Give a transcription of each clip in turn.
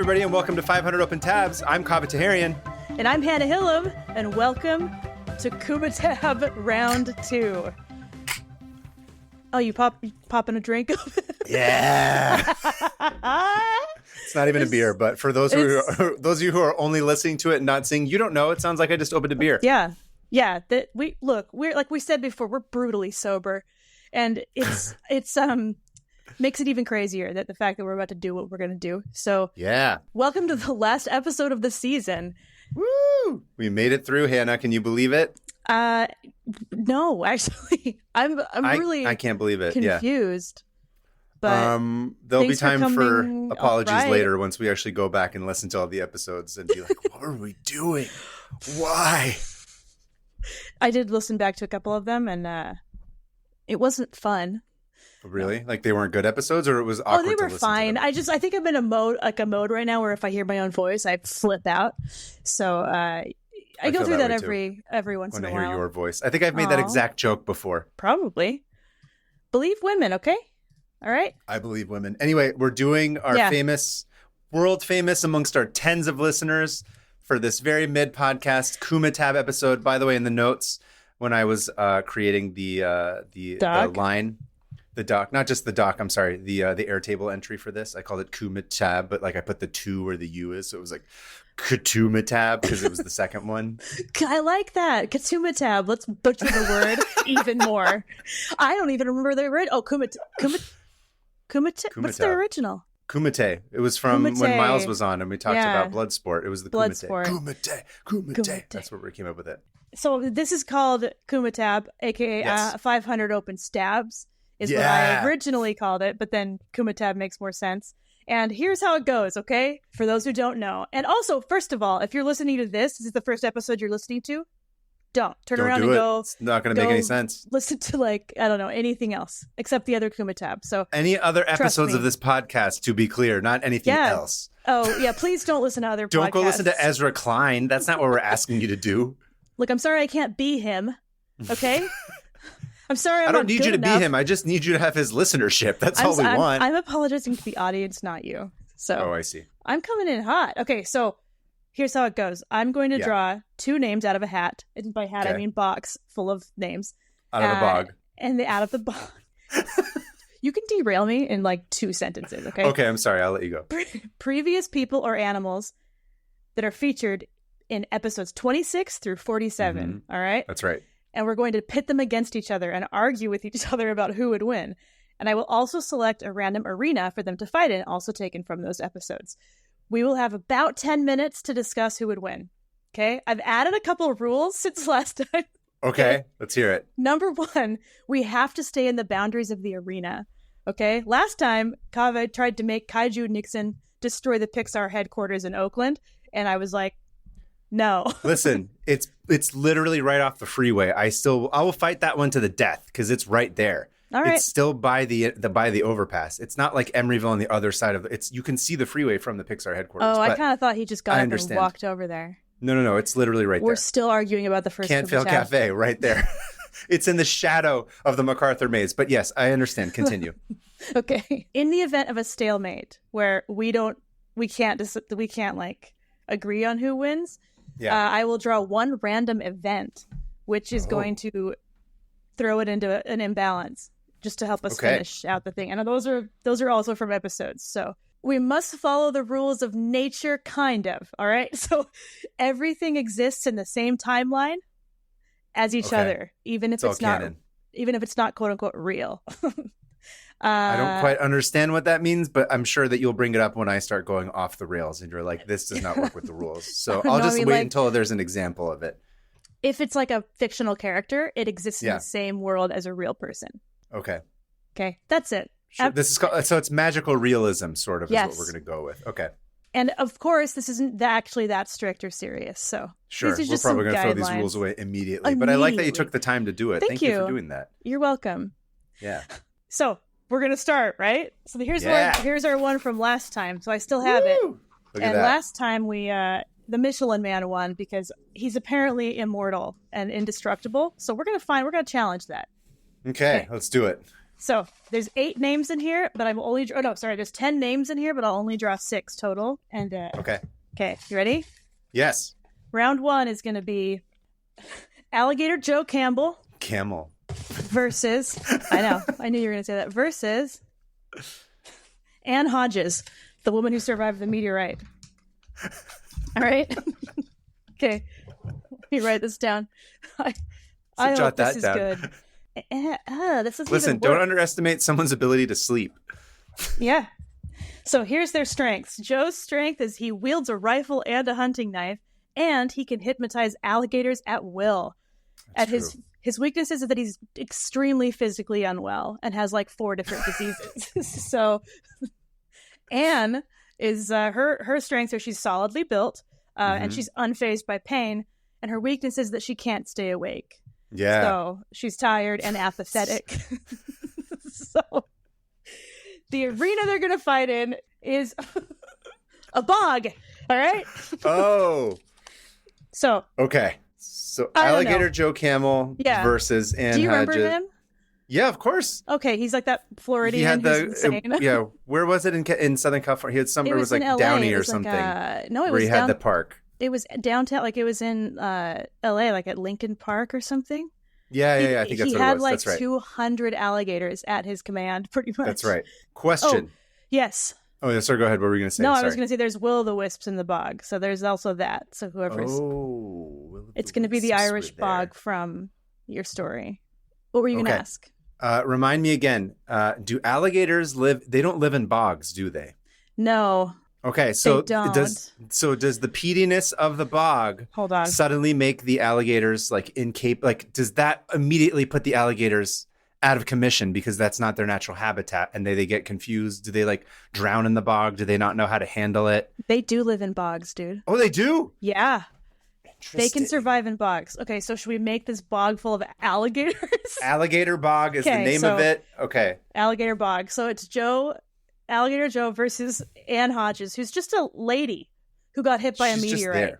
everybody, and welcome to 500 Open Tabs. I'm Kava Taharian. And I'm Hannah Hillam, and welcome to K2MITAB Round 2. Oh, you popping a drink? Yeah. It's not even a beer, but for those of you who are only listening to it and not seeing, you don't know. It sounds like I just opened a beer. Yeah. We're like we said before, we're brutally sober, and it's makes it even crazier that the fact that we're about to do what we're going to do. So yeah, welcome to the last episode of the season. Woo! We made it through, Hannah. Can you believe it? No, actually, I'm really I can't believe it. Confused. Yeah. But there'll be time for apologies later once we actually go back and listen to all the episodes and be like, what are we doing? Why? I did listen back to a couple of them, and it wasn't fun. Really? Like they weren't good episodes, or it was awkward? Oh, they were to fine. To I think I'm in a mode right now where if I hear my own voice, I flip out. So I go through that every once in a while. When I hear your voice, I think I've made that exact joke before. Probably. Believe women, okay? All right. I believe women. Anyway, we're doing our world famous amongst our tens of listeners for this very mid podcast K2MITAB episode. By the way, in the notes when I was creating the line. The doc, not just the doc, I'm sorry, the Airtable entry for this. I called it K2MITAB, but like I put the 2 where the U is, so it was like K2MITAB because it was the second one. I like that. K2MITAB. Let's butcher the word even more. I don't even remember the original. Oh, K2MITAB. What's the original? Kumite. It was from when Miles was on and we talked about blood sport. It was the blood Kumite. Sport. Kumite. That's what we came up with it. So this is called K2MITAB, aka 500 Open Stabs. Is what I originally called it, but then K2MITAB makes more sense. And here's how it goes, okay? For those who don't know. And also, first of all, if you're listening to this is the first episode you're listening to, don't around and go. It's not going to make any sense. Listen to anything else except the other K2MITAB. So any other episodes of this podcast, to be clear, not anything else. Oh, yeah, please don't listen to other podcasts. Don't go listen to Ezra Klein. That's not what we're asking you to do. Look, I'm sorry I can't be him, okay? I'm sorry I don't need you to be him. I just need you to have his listenership. That's all we want. I'm apologizing to the audience, not you. So I see. I'm coming in hot. Okay, so here's how it goes. I'm going to draw 2 names out of a hat. And by hat, I mean box full of names. Out of the bog. And out of the bog. You can derail me in 2 sentences, okay? Okay, I'm sorry. I'll let you go. Previous people or animals that are featured in episodes 26 through 47. Mm-hmm. All right? That's right. And we're going to pit them against each other and argue with each other about who would win. And I will also select a random arena for them to fight in, also taken from those episodes. We will have about 10 minutes to discuss who would win. Okay? I've added a couple of rules since last time. Okay, let's hear it. Number 1, we have to stay in the boundaries of the arena. Okay? Last time, Kava tried to make Kaiju Nixon destroy the Pixar headquarters in Oakland, and I was like, no. Listen, it's literally right off the freeway. I will fight that one to the death because it's right there. All right. It's still by the overpass. It's not like Emeryville on the other side of it. You can see the freeway from the Pixar headquarters. Oh, I kind of thought he just got up and walked over there. No. It's literally right there. We're still arguing about the first Can't Fail Cafe right there. It's in the shadow of the MacArthur maze. But yes, I understand. Continue. Okay. In the event of a stalemate where we can't agree on who wins. Yeah. I will draw 1 random event, which is going to throw it into an imbalance just to help us finish out the thing. And those are also from episodes. So we must follow the rules of nature, kind of. All right. So everything exists in the same timeline as each other, even if it's not quote unquote real. I don't quite understand what that means, but I'm sure that you'll bring it up when I start going off the rails and you're like, this does not work with the rules. So I'll just wait until there's an example of it. If it's like a fictional character, it exists in the same world as a real person. Okay. That's it. Sure. This is so it's magical realism sort of is what we're going to go with. Okay. And of course, this isn't actually that strict or serious. So sure, we're probably going to throw these rules away immediately. But I like that you took the time to do it. Thank you for doing that. You're welcome. Yeah. So we're going to start, right? So here's our one from last time. So I still have it. Look and last time we the Michelin Man won because he's apparently immortal and indestructible. So we're going to challenge that. Okay, let's do it. So there's 8 names in here, but there's 10 names in here, but I'll only draw 6 total. And Okay, you ready? yes. Round 1 is going to be Alligator Joe Campbell versus I knew you were going to say that, versus Ann Hodges, the woman who survived the meteorite. All right. Okay, let me write this down. I hope this is good. This is Listen, don't underestimate someone's ability to sleep. Yeah. So here's their strengths. Joe's strength is he wields a rifle and a hunting knife, and he can hypnotize alligators at will. His weaknesses is that he's extremely physically unwell and has like 4 different diseases. So Anne is her strengths are she's solidly built, and she's unfazed by pain, and her weakness is that she can't stay awake. Yeah. So she's tired and apathetic. So the arena they're going to fight in is a bog. All right. Oh. So. Okay. So Alligator Joe Camel versus Ann Hodges. Do you remember him? Yeah, of course. Okay, he's like that Floridian who's insane. Yeah, where was it in Southern California? He had somewhere it was like Downey or something. No, it was where he had the park. It was downtown, like it was in LA, like at Lincoln Park or something. Yeah, I think that's what it was. He had like 200 alligators at his command, pretty much. That's right. Question. Oh, yes. Oh, sorry, go ahead. What were you going to say? No, I was going to say there's will-o'-the-wisps in the bog, so there's also that. So whoever's... it's going to be the Irish bog from your story. What were you going to ask? Remind me again. Do alligators live... They don't live in bogs, do they? No. Okay, so does the peatiness of the bog suddenly make the alligators like incapable? Like, does that immediately put the alligators out of commission because that's not their natural habitat and they get confused? Do they like drown in the bog? Do they not know how to handle it? They do live in bogs, dude. Oh, they do? Yeah. They can survive in bogs. Okay, so should we make this bog full of alligators? Alligator bog is the name of it. Okay. Alligator bog. So it's Alligator Joe versus Ann Hodges, who's just a lady who got hit by a meteorite.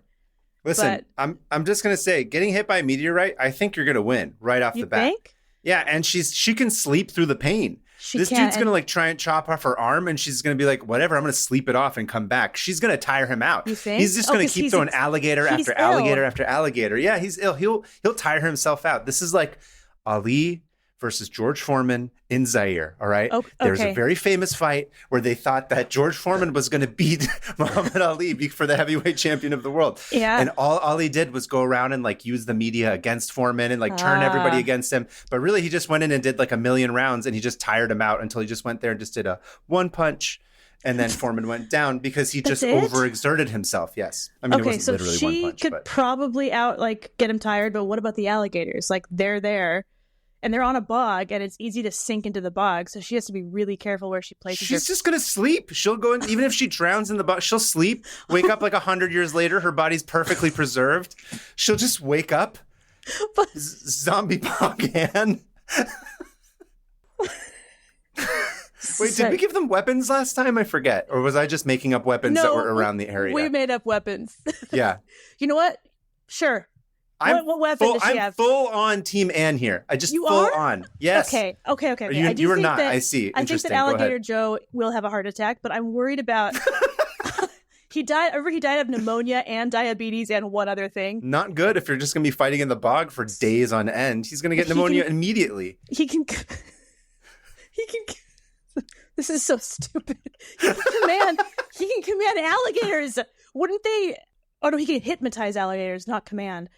Listen, I'm just gonna say, getting hit by a meteorite, I think you're gonna win right off the bat. Think? Yeah, and she can sleep through the pain. This dude's gonna like try and chop off her arm, and she's gonna be like, whatever, I'm gonna sleep it off and come back. She's gonna tire him out. You think? He's just gonna keep throwing alligator after alligator after alligator. Yeah, he's ill. He'll tire himself out. This is like Ali versus George Foreman in Zaire, all right? Okay. There's a very famous fight where they thought that George Foreman was going to beat Muhammad Ali for the heavyweight champion of the world. Yeah. And all Ali did was go around and like use the media against Foreman and like turn everybody against him. But really, he just went in and did like 1,000,000 rounds and he just tired him out until he just went there and just did a one punch. And then Foreman went down because he just overexerted himself. Yes. I mean, it wasn't literally one punch. She could probably get him tired, but what about the alligators? Like, they're there. And they're on a bog, and it's easy to sink into the bog, so she has to be really careful where she places her. She's just going to sleep. She'll go in, even if she drowns in the bog, she'll sleep, wake up like 100 years later, her body's perfectly preserved. She'll just wake up. Zombie bog Ann. Wait, did we give them weapons last time? I forget. Or was I just making up weapons that were around the area? We made up weapons. Yeah. You know what? Sure. What weapon does she have? I'm full on Team Ann here. You full are? on. Yes. Okay. You are not. I see. I think that Alligator Joe will have a heart attack, but I'm worried about. He died of pneumonia and diabetes and one other thing. Not good if you're just going to be fighting in the bog for days on end. He's going to get pneumonia immediately. He can. This is so stupid. He can command alligators. Wouldn't they? Oh no, he can hypnotize alligators, not command.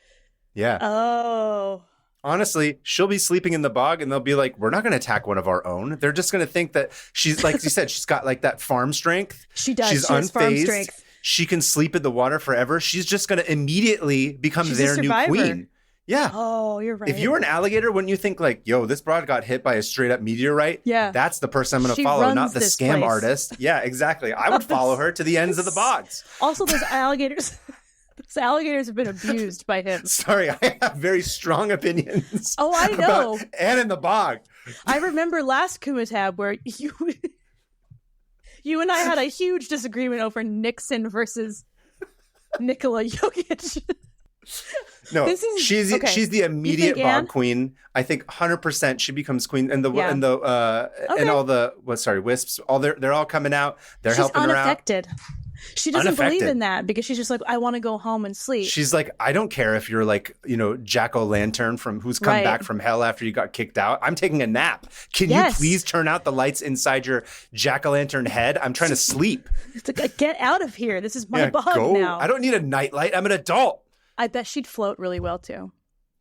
Yeah. Oh. Honestly, she'll be sleeping in the bog and they'll be like, we're not going to attack one of our own. They're just going to think that she's, like you said, she's got like that farm strength. She does. She's unfazed. Farm strength. She can sleep in the water forever. She's just going to immediately become their new queen. Yeah. Oh, you're right. If you were an alligator, wouldn't you think like, yo, this broad got hit by a straight up meteorite? Yeah. That's the person I'm going to follow, not the scam artist. Yeah, exactly. I would follow her to the ends of the bogs. Also, those alligators... Those alligators have been abused by him. Sorry, I have very strong opinions. Oh, I know. About Ann in the bog. I remember last Kumitab where you and I had a huge disagreement over Nixon versus Nikola Jokic. No, she's the immediate bog Anne? queen. I think 100% she becomes queen, and and all the wisps. They're all coming out. She's helping her out. Unaffected. She doesn't believe in that because she's just like, I want to go home and sleep. She's like, I don't care if you're like, Jack-o'-lantern who's come back from hell after you got kicked out. I'm taking a nap. Can you please turn out the lights inside your jack-o'-lantern head? I'm trying to sleep. It's like, get out of here. This is my bog now. I don't need a nightlight. I'm an adult. I bet she'd float really well too.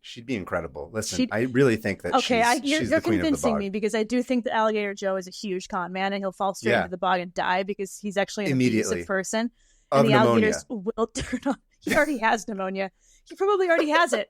She'd be incredible. Listen, I really think that she's the queen convincing of the me because I do think that Alligator Joe is a huge con man and he'll fall straight into the bog and die because he's actually an abusive person. And the alligators will turn on. He already has pneumonia. He probably already has it.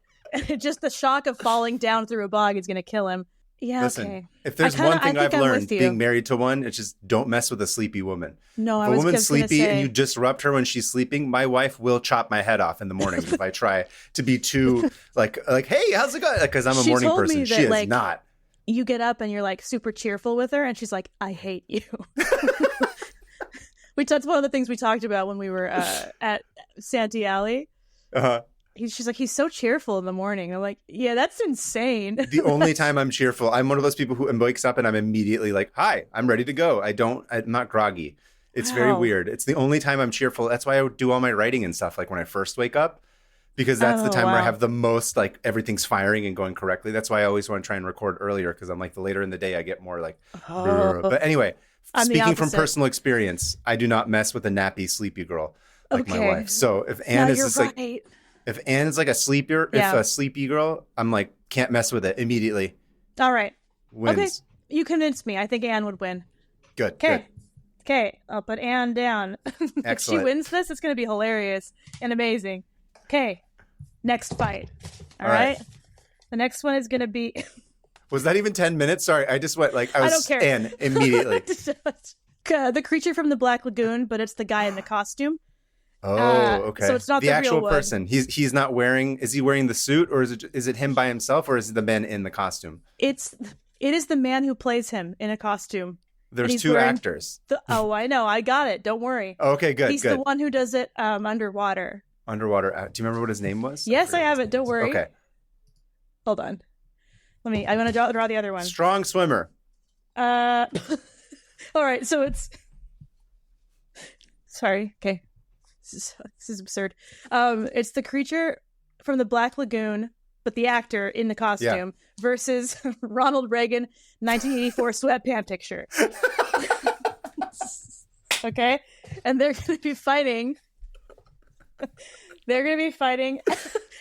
Just the shock of falling down through a bog is going to kill him. Yeah, listen, okay. If there's one thing I've learned being married to one, it's just don't mess with a sleepy woman. No, if a woman's sleepy and you disrupt her when she's sleeping, my wife will chop my head off in the morning if I try to be too like, hey, how's it going? Because I'm a morning person. She is not. You get up and you're like super cheerful with her, and she's like, I hate you. That's one of the things we talked about when we were at Santee Alley. She's like, he's so cheerful in the morning. I'm like, yeah, that's insane. The only time I'm cheerful, I'm one of those people who wakes up and I'm immediately like, hi, I'm ready to go. I'm not groggy. It's very weird. It's the only time I'm cheerful. That's why I do all my writing and stuff like when I first wake up, because that's the time where I have the most like everything's firing and going correctly. That's why I always want to try and record earlier because I'm like the later in the day I get more like. But anyway, speaking from personal experience, I do not mess with a nappy sleepy girl like my wife. So if Anne is just like. If Anne's like a sleepy girl, I'm like, can't mess with it immediately. All right. Wins. Okay. You convinced me. I think Anne would win. Good. Okay. I'll put Anne down. Excellent. If she wins this, it's going to be hilarious and amazing. Okay. Next fight. All right. The next one is going to be. Was that even 10 minutes? Sorry. I just went like, I don't care. Anne immediately. The creature from the Black Lagoon, but it's the guy in the costume. Oh, okay. So it's not the actual person. He's not wearing. Is he wearing the suit, or is it him by himself, or is it the man in the costume? It is the man who plays him in a costume. There's two actors. I know. I got it. Don't worry. Okay, good. He's the one who does it underwater. Underwater. Do you remember what his name was? Yes, I have it. Don't worry. Okay. Hold on. I'm going to draw the other one. Strong swimmer. All right. So it's. Sorry. Okay. This is absurd. It's the creature from the Black Lagoon, but the actor in the costume versus Ronald Reagan 1984 sweatpant picture. Okay? And they're going to be fighting. They're going to be fighting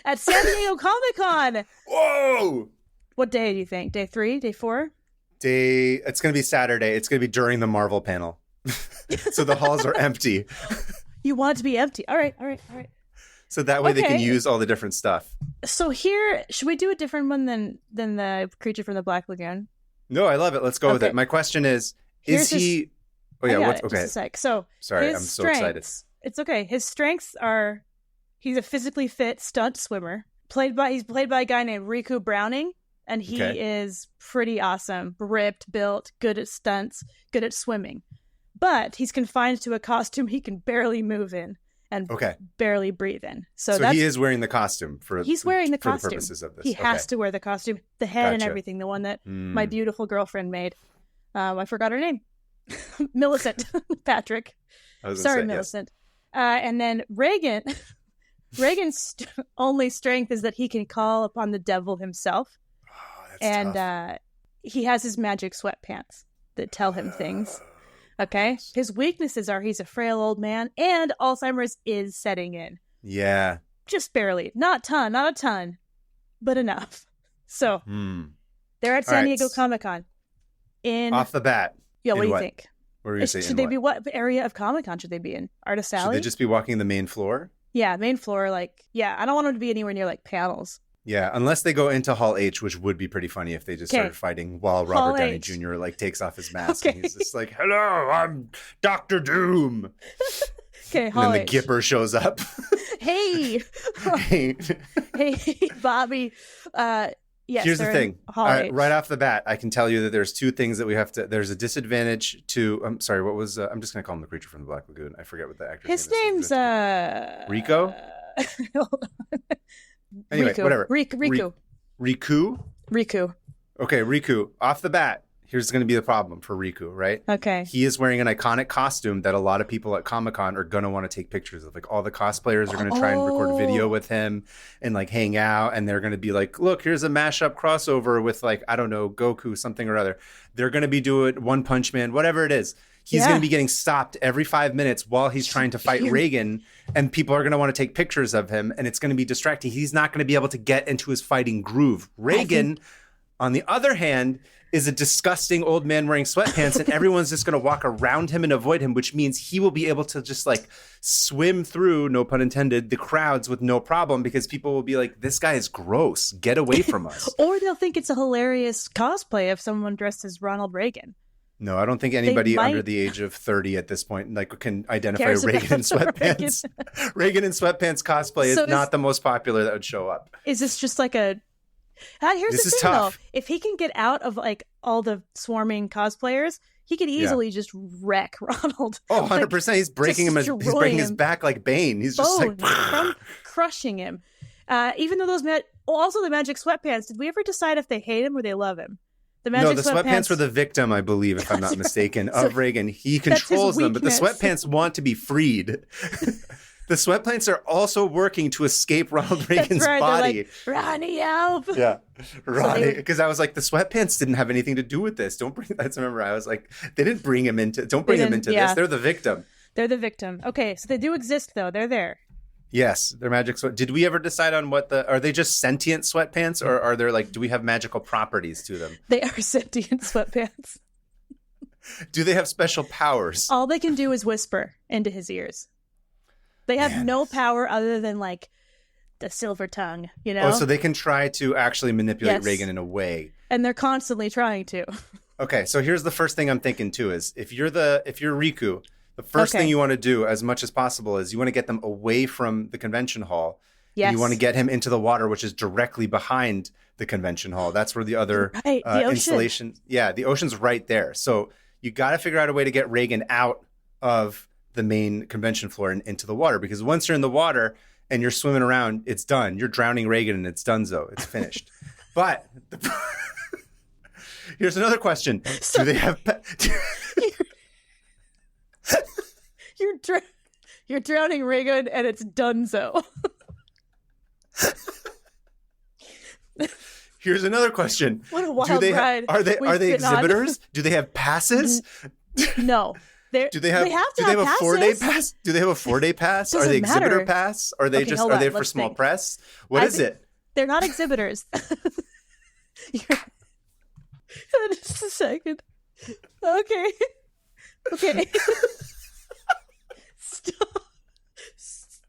at San Diego Comic-Con. Whoa! What day do you think? Day 3? Day 4? It's going to be Saturday. It's going to be during the Marvel panel. So the halls are empty. You want it to be empty. All right. So that way they can use all the different stuff. So here, should we do a different one than the creature from the Black Lagoon? No, I love it. Let's go with it. My question is he... Okay. Just a sec. So sorry, I'm so excited. It's okay. His strengths are he's a physically fit stunt swimmer. He's played by a guy named Riku Browning, and he is pretty awesome. Ripped, built, good at stunts, good at swimming. But he's confined to a costume he can barely move in and barely breathe in. So he is wearing the costume for the purposes of this. He has to wear the costume, the head and everything, the one that my beautiful girlfriend made. I forgot her name. Millicent Patrick. Sorry, Millicent. Yes. And then Reagan's only strength is that he can call upon the devil himself. Oh, that's tough. He has his magic sweatpants that tell him things. Okay. His weaknesses are he's a frail old man and Alzheimer's is setting in. Yeah. Just barely. Not a ton, but enough. So they're at San Diego Comic-Con. Off the bat. Yeah, what do you think? What were you saying? Should they be what area of Comic-Con should they be in? Artist Alley? Should they just be walking the main floor? Yeah, main floor. I don't want them to be anywhere near panels. Yeah, unless they go into Hall H, which would be pretty funny if they just started fighting while Robert Downey Jr. takes off his mask and he's just like, "Hello, I'm Dr. Doom." Okay, Hall H. And then the H. Gipper shows up. Hey, Bobby. Yes. Here's the thing. Right off the bat, I can tell you that there's two things that we have to. There's a disadvantage to. I'm sorry. What was? I'm just gonna call him the creature from the Black Lagoon. I forget what the actor's name is. His name's Rico. Hold on. Anyway, Riku. whatever. Riku. Riku? Riku. Okay, Riku. Off the bat, here's going to be the problem for Riku, right? Okay. He is wearing an iconic costume that a lot of people at Comic-Con are going to want to take pictures of. Like, all the cosplayers are going to try and record video with him and, like, hang out. And they're going to be like, look, here's a mashup crossover with, like, I don't know, Goku, something or other. They're going to be doing One Punch Man, whatever it is. He's going to be getting stopped every 5 minutes while he's trying to fight Reagan, and people are going to want to take pictures of him, and it's going to be distracting. He's not going to be able to get into his fighting groove. Reagan, on the other hand, is a disgusting old man wearing sweatpants, and everyone's just going to walk around him and avoid him, which means he will be able to just like swim through, no pun intended, the crowds with no problem, because people will be like, this guy is gross. Get away from us. Or they'll think it's a hilarious cosplay if someone dressed as Ronald Reagan. No, I don't think anybody under the age of 30 at this point like can identify Reagan in sweatpants. Reagan in sweatpants cosplay is not the most popular that would show up. Is this just like a... Here's the thing, though. If he can get out of like all the swarming cosplayers, he could easily just wreck Ronald. Oh, 100%. Like, he's breaking him. He's breaking his back like Bane. He's just like... crushing him. Even though those... Also, the magic sweatpants, did we ever decide if they hate him or they love him? The sweatpants were the victim, I believe, if I'm not mistaken, of Reagan. He controls them, but the sweatpants want to be freed. The sweatpants are also working to escape Ronald Reagan's body. Like, Ronnie, help! Yeah, Ronnie. Because I was like, the sweatpants didn't have anything to do with this. Don't bring. I remember. I was like, they didn't bring him into. Don't bring him into this. They're the victim. They're the victim. Okay, so they do exist, though. They're there. Yes, they're magic sweat. Did we ever decide on are they just sentient sweatpants, or are there do we have magical properties to them? They are sentient sweatpants. Do they have special powers? All they can do is whisper into his ears. They have no power other than like the silver tongue, you know? Oh, so they can try to actually manipulate Reagan in a way. And they're constantly trying to. Okay, so here's the first thing I'm thinking too is if you're Riku, the first thing you want to do as much as possible is you want to get them away from the convention hall. Yes. And you want to get him into the water, which is directly behind the convention hall. That's where the other installation. Yeah, the ocean's right there. So you got to figure out a way to get Reagan out of the main convention floor and into the water, because once you're in the water and you're swimming around, it's done. You're drowning Reagan and it's donezo. It's finished. But here's another question. Do they have... You're drowning Reagan and it's donezo. Here's another question. What a wild ride. Are they exhibitors? Do they have passes? No. Do they have a 4-day pass? Do they have a 4-day pass? Are they exhibitor pass? Are they are they for small press? What is it? They're not exhibitors. Just a second. Okay.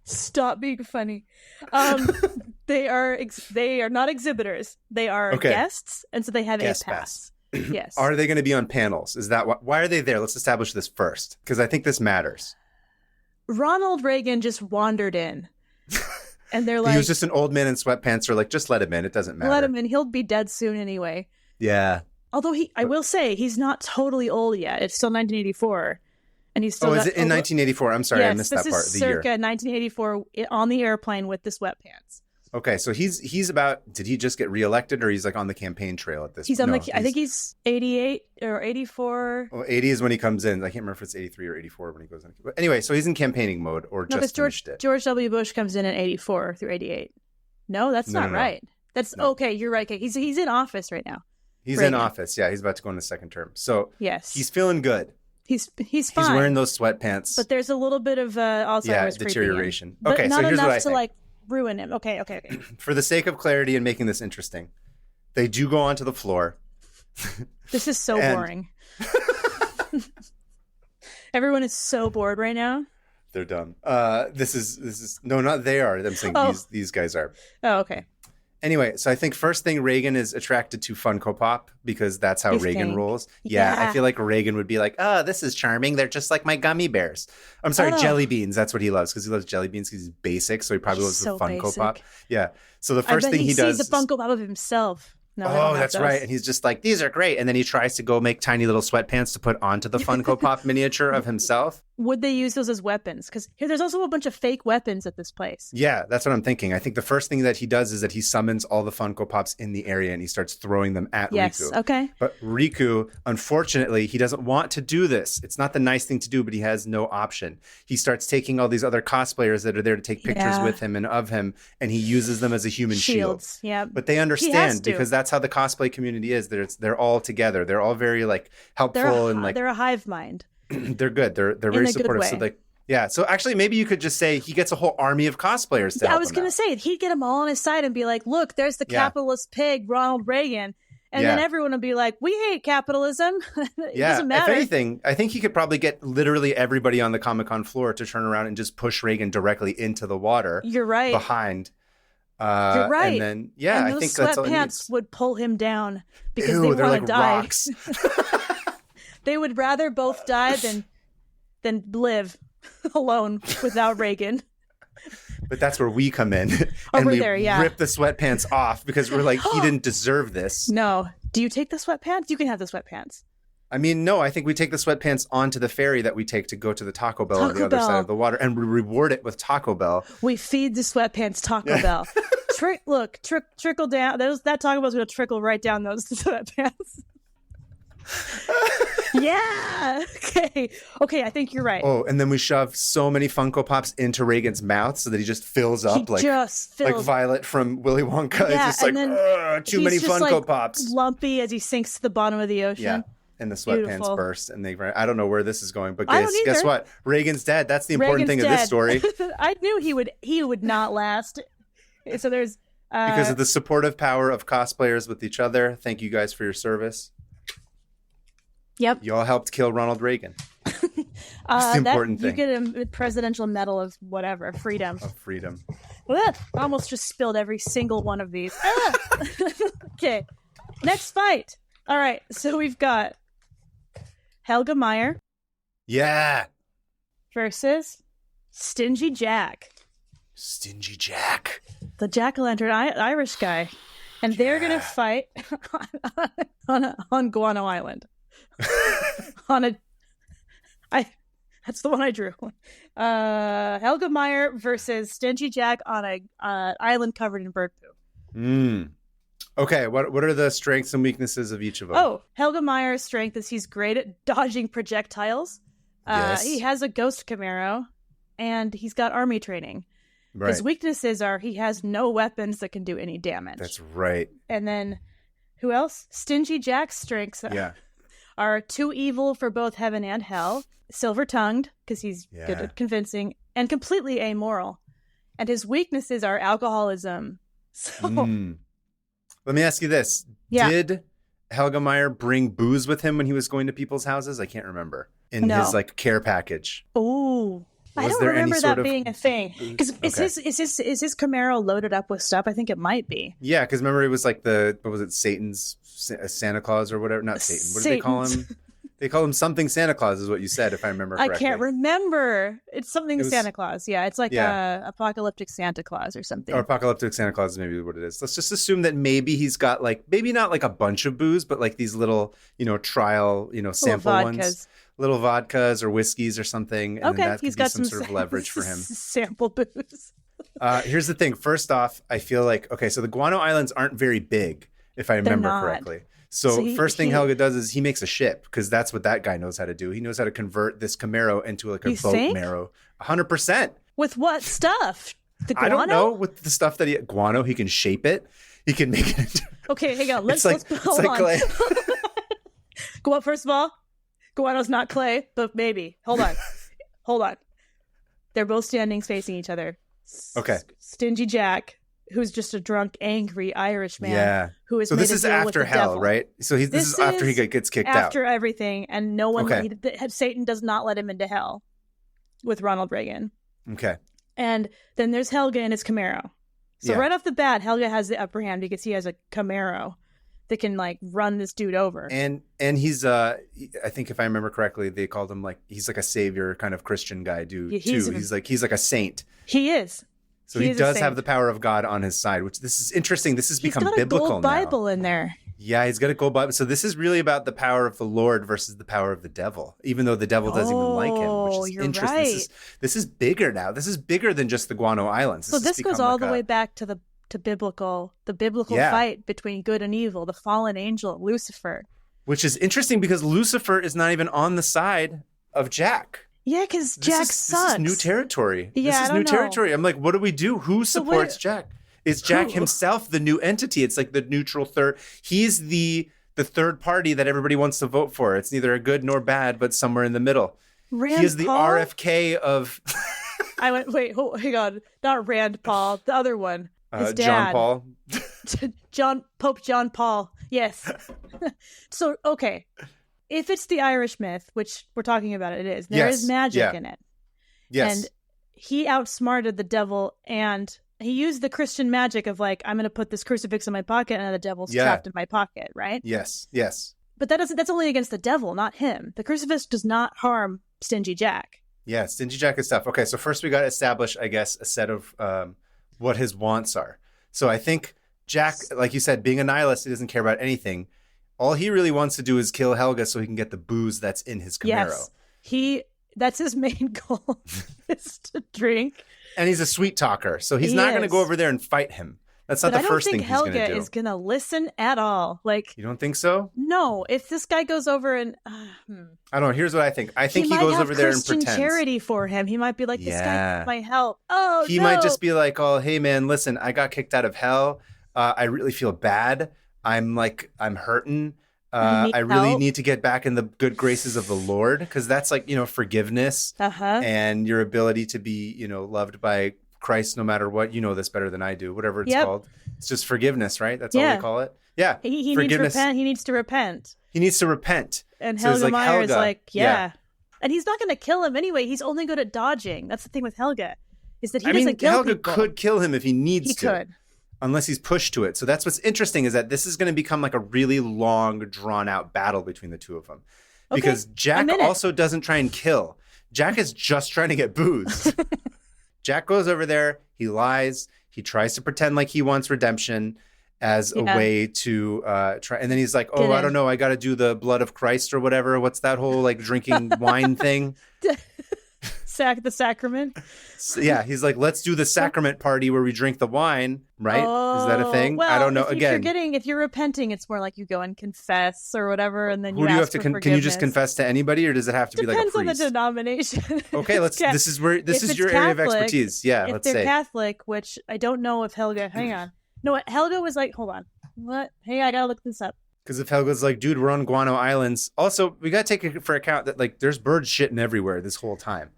Stop being funny. They are not exhibitors. They are guests, and so they have a pass. Yes. Are they going to be on panels? Is that why are they there? Let's establish this first, because I think this matters. Ronald Reagan just wandered in, and they're like, he was just an old man in sweatpants. Or like, just let him in. It doesn't matter. Let him in. He'll be dead soon anyway. Yeah. Although I will say, he's not totally old yet. It's still 1984. And he's still. Oh, is it in 1984? I'm sorry, I missed that part. This is circa 1984 on the airplane with the sweatpants. Okay, so he's about. Did he just get reelected, or he's like on the campaign trail at this? He's on I think he's 88 or 84. Well, 80 is when he comes in. I can't remember if it's 83 or 84 when he goes in. But anyway, so he's in campaigning mode, or just finished it. George W. Bush comes in 84 through 88. No, that's not right. That's okay. You're right. He's in office right now. He's in office. Yeah, he's about to go into second term. So yes, he's feeling good. He's fine. He's wearing those sweatpants. But there's a little bit of Alzheimer's deterioration. But okay, not so here's enough what I to think. like ruin him. Okay. For the sake of clarity and making this interesting, they do go onto the floor. This is so boring. Everyone is so bored right now. They're dumb. This is no, not they are. I'm saying these guys are. Oh, okay. Anyway, so I think first thing, Reagan is attracted to Funko Pop because that's how Reagan rolls. Yeah, I feel like Reagan would be like, oh, this is charming. They're just like my gummy bears. I'm sorry, jelly beans. That's what he loves, because he loves jelly beans because he's basic. So he probably loves the Funko Pop. Yeah. So the first thing he does. He sees the Funko Pop of himself. No, they don't have that's those. right. And he's just like, these are great. And then he tries to go make tiny little sweatpants to put onto the Funko Pop miniature of himself. Would they use those as weapons? Because there's also a bunch of fake weapons at this place. Yeah, that's what I'm thinking. I think the first thing that he does is that he summons all the Funko Pops in the area and he starts throwing them at Riku. Okay. But Riku, unfortunately, he doesn't want to do this. It's not the nice thing to do, but he has no option. He starts taking all these other cosplayers that are there to take pictures with him and of him, and he uses them as a human shield. Yeah. But they understand because that's how the cosplay community is. They're all together. They're all very like helpful and like they're a hive mind. They're good. They're very supportive. So like, yeah. So actually, maybe you could just say he gets a whole army of cosplayers to help him. I was going to say he'd get them all on his side and be like, "Look, there's the capitalist pig, Ronald Reagan," and then everyone would be like, "We hate capitalism." It doesn't matter. If anything, I think he could probably get literally everybody on the Comic-Con floor to turn around and just push Reagan directly into the water. You're right. Behind. You're right. And then, and I think that's all sweatpants would pull him down because they want to like die. Rocks. They would rather both die than live alone without Reagan. But that's where we come in and we rip the sweatpants off because we're like, he didn't deserve this. No. Do you take the sweatpants? You can have the sweatpants. I mean, no, I think we take the sweatpants onto the ferry that we take to go to the Taco Bell on the other side of the water, and we reward it with Taco Bell. We feed the sweatpants Taco Bell. Trickle down. That Taco Bell's going to trickle right down those sweatpants. Yeah. Okay. I think you're right. Oh, and then we shove so many Funko Pops into Reagan's mouth so that he just fills up like Violet from Willy Wonka. Yeah, it's just like too many Funko Pops. Lumpy as he sinks to the bottom of the ocean. Yeah. And the sweatpants burst, and I don't know where this is going, but guess what? Reagan's dead. That's the important thing of this story. I knew he would not last. So there's because of the supportive power of cosplayers with each other. Thank you guys for your service. Yep. You all helped kill Ronald Reagan. That's the important thing. You get a presidential medal of whatever, freedom. Of freedom. I almost just spilled every single one of these. Okay. Next fight. All right. So we've got Helga Meyer. Yeah. Versus Stingy Jack. Stingy Jack. The jack-o'-lantern Irish guy. And they're going to fight on Guano Island. That's the one I drew. Helga Meyer versus Stingy Jack on a island covered in bird poo. Okay, what are the strengths and weaknesses of each of them? Oh, Helga Meyer's strength is he's great at dodging projectiles. Yes. He has a ghost Camaro, and he's got army training. Right. His weaknesses are he has no weapons that can do any damage. That's right. And then, who else? Stingy Jack's strengths are too evil for both heaven and hell, silver-tongued, because he's good at convincing, and completely amoral. And his weaknesses are alcoholism. So... Let me ask you this. Yeah. Did Helga Meyer bring booze with him when he was going to people's houses? I can't remember. In his care package. Oh. I don't remember that being a thing. Because is his Camaro loaded up with stuff? I think it might be. Yeah, because remember it was like Satan's Santa Claus or whatever. Not Satan. What did they call him? They call him something Santa Claus is what you said, if I remember correctly. I can't remember. It's something Santa Claus. Yeah, it's like apocalyptic Santa Claus or something. Or apocalyptic Santa Claus is maybe what it is. Let's just assume that maybe he's got maybe not like a bunch of booze, but like these little, trial, sample ones. Little vodkas or whiskeys or something. And that he's got some sort of leverage for him. Sample booze. Here's the thing. First off, I feel like, so the Guano Islands aren't very big, if I remember correctly. So first thing Helga does is he makes a ship because that's what that guy knows how to do. He knows how to convert this Camaro into like a boat Camaro. 100%. With what stuff? The guano? I don't know. With the stuff that guano, he can shape it. He can make it into... Okay, hang on. Let's hold on. Clay. Go up, first of all. Guano's not clay, but maybe. Hold on. They're both standing facing each other. Okay. Stingy Jack, who's just a drunk, angry Irish man. Yeah. Who is so this is after hell, devil. Right? So this is after he gets kicked out. After everything, and no one, Satan does not let him into hell with Ronald Reagan. Okay. And then there's Helga and his Camaro. So right off the bat, Helga has the upper hand because he has a Camaro that can run this dude over. And he's I think if I remember correctly, they called him he's like a savior kind of Christian guy too. He's like a saint. He is. So he does have the power of God on his side, which this is interesting. This has become biblical now. He's got a gold Bible in there. Yeah, he's got a gold Bible. So this is really about the power of the Lord versus the power of the devil, even though the devil doesn't even like him, which is interesting. Right. This is bigger now. This is bigger than just the Guano Islands. So this goes all the way back to the biblical fight between good and evil, the fallen angel, Lucifer. Which is interesting because Lucifer is not even on the side of Jack. Yeah, because Jack sucks. This is new territory. Yeah, this is new territory. I'm like, what do we do? Who supports Jack? Is Jack himself the new entity? It's like the neutral third. He's the third party that everybody wants to vote for. It's neither a good nor bad, but somewhere in the middle. He is the RFK of... I went, wait, hang on. Not Rand Paul. The other one. His dad. John Paul. Pope John Paul. Yes. So, okay. If it's the Irish myth, which we're talking about, it is. There is magic in it. Yes. And he outsmarted the devil, and he used the Christian magic of like, I'm going to put this crucifix in my pocket and the devil's trapped in my pocket, right? Yes. But that's only against the devil, not him. The crucifix does not harm Stingy Jack. Yeah, Stingy Jack is tough. Okay, so first we got to establish, I guess, a set of what his wants are. So I think Jack, like you said, being a nihilist, he doesn't care about anything. All he really wants to do is kill Helga so he can get the booze that's in his Camaro. Yes, that's his main goal, is to drink. And he's a sweet talker, so he's not going to go over there and fight him. That's not the first thing he's going to do. I don't think Helga is going to listen at all. Like, you don't think so? No. If this guy goes over and... I don't know. Here's what I think. I think he goes over there and pretends. He might have Christian charity for him. He might be like, this guy might help. Oh, He might just be like, oh, hey, man, listen, I got kicked out of hell. I really feel bad. I'm hurting. I really need to get back in the good graces of the Lord, because that's like, forgiveness and your ability to be, loved by Christ no matter what. You know this better than I do, whatever it's called. It's just forgiveness, right? That's all we call it. Yeah. He needs to repent. He needs to repent. And so Helga Meyer is like, And he's not going to kill him anyway. He's only good at dodging. That's the thing with Helga, is that he doesn't kill Helga people. could kill him if he needs to. He could. Unless he's pushed to it. So that's what's interesting, is that this is going to become like a really long, drawn-out battle between the two of them. Because Jack also doesn't try and kill. Jack is just trying to get booze. Jack goes over there, he lies, he tries to pretend like he wants redemption as a way to try. And then he's like, I don't know, I got to do the blood of Christ or whatever. What's that whole like drinking wine thing? The sacrament. So, he's like, let's do the sacrament party where we drink the wine, right? Is that a thing? Well, I don't know. If you're repenting, it's more like you go and confess or whatever, and then who do you have to can you just confess to anybody, or does it have to be like a priest? Depends on the denomination. Okay, this is your area of expertise. Yeah, if they're Catholic, which I don't know if Helga. Hang on, no, Helga was like, hold on, what? Hey, I gotta look this up. Because if Helga's like, dude, we're on Guano Islands. Also, we gotta take it for account that like there's birds shitting everywhere this whole time.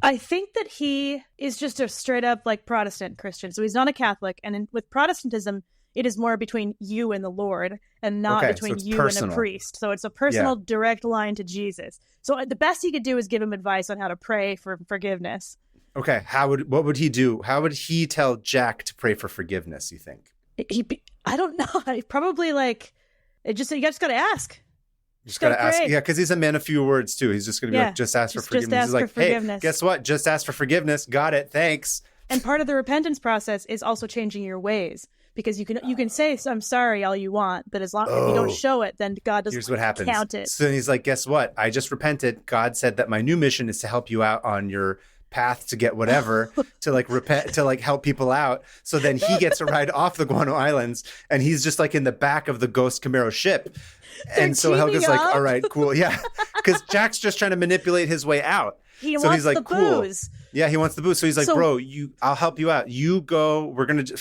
I think that he is just a straight up like Protestant Christian. So he's not a Catholic. And with Protestantism, it is more between you and the Lord and not between you and a priest. So it's a personal direct line to Jesus. So the best he could do is give him advice on how to pray for forgiveness. Okay. What would he do? How would he tell Jack to pray for forgiveness, you think? I don't know. Probably like, you just got to ask. Just gotta ask, because he's a man of few words too. He's just gonna be like, just ask for forgiveness. He's like, hey, guess what? Just ask for forgiveness. Got it. Thanks. And part of the repentance process is also changing your ways, because you can say I'm sorry all you want, but as long as you don't show it, then God doesn't count it. So then he's like, guess what? I just repented. God said that my new mission is to help you out on your path to get whatever, to like repent, to like help people out. So then he gets a ride off the Guano Islands, and he's just like in the back of the Ghost Camaro ship. And so Helga's like, all right, cool. Yeah. Because Jack's just trying to manipulate his way out. He's like, the booze. Yeah, he wants the booze. So he's like, bro, I'll help you out. You go.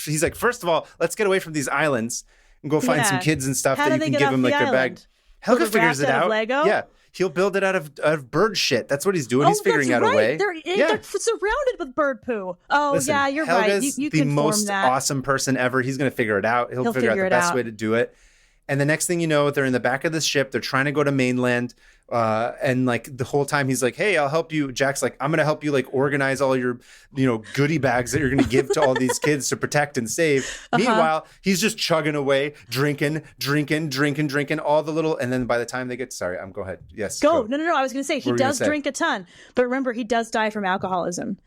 He's like, first of all, let's get away from these islands and go find some kids and stuff that you can give them like their bag. Helga figures it out. Lego? Yeah. He'll build it out of bird shit. That's what he's doing. He's figuring out a way. They're surrounded with bird poo. Oh, listen, yeah, you're Helga's right. You the most awesome person ever. He's going to figure it out. He'll figure out the best way to do it. And the next thing you know, they're in the back of the ship. They're trying to go to mainland. And like the whole time he's like, hey, I'll help you. Jack's like, I'm going to help you like organize all your, goodie bags that you're going to give to all these kids to protect and save. Meanwhile, he's just chugging away, drinking all the little. And then by the time they get, go ahead. Yes. Go. No. I was going to say he does drink a ton. But remember, he does die from alcoholism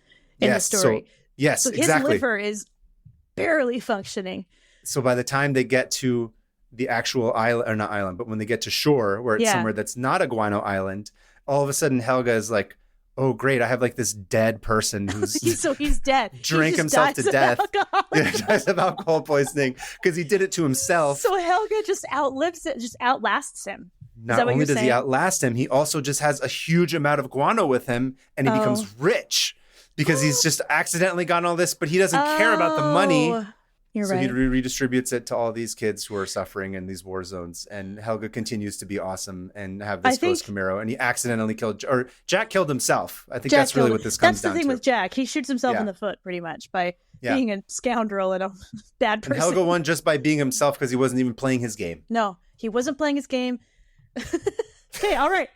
in the story. Yes, so his exactly. liver is barely functioning. So by the time they get to the actual island, or not island, but when they get to shore, where it's somewhere that's not a guano island, all of a sudden Helga is like, oh, great, I have like this dead person who's so he's dead. Drank himself to death. Dies of alcohol poisoning because he did it to himself. So Helga just outlasts him. Not only does he outlast him, he also just has a huge amount of guano with him, and he becomes rich because he's just accidentally gotten all this, but he doesn't care about the money. You're so right. he redistributes it to all these kids who are suffering in these war zones. And Helga continues to be awesome and have this ghost Camaro. And he accidentally killed, Jack killed himself. I think that's really what this comes down to. That's the thing with Jack. He shoots himself in the foot pretty much by being a scoundrel and a bad person. And Helga won just by being himself because he wasn't even playing his game. No, he wasn't playing his game. Okay, all right.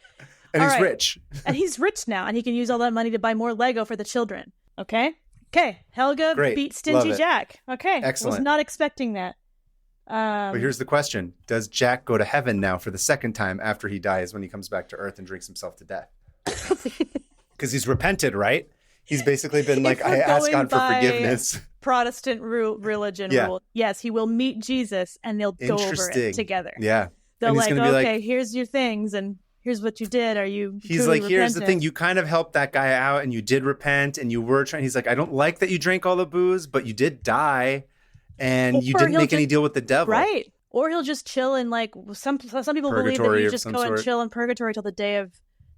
And he's rich. And he's rich now. And he can use all that money to buy more Lego for the children. Okay? Okay, Helga beat Stingy Jack. Okay, excellent. Was not expecting that. But here's the question. Does Jack go to heaven now for the second time after he dies when he comes back to Earth and drinks himself to death? Because he's repented, right? He's basically been like, I ask God for forgiveness. Protestant religion rule. Yes, he will meet Jesus and they'll go over it together. Yeah. They'll like, okay, here's your things and here's what you did. Are you He's like, here's the thing. You kind of helped that guy out and you did repent and you were trying. He's like, I don't like that you drank all the booze, but you did die and you didn't make any deal with the devil. Right. Or he'll just chill in like some people believe that you just go and chill in purgatory till the day of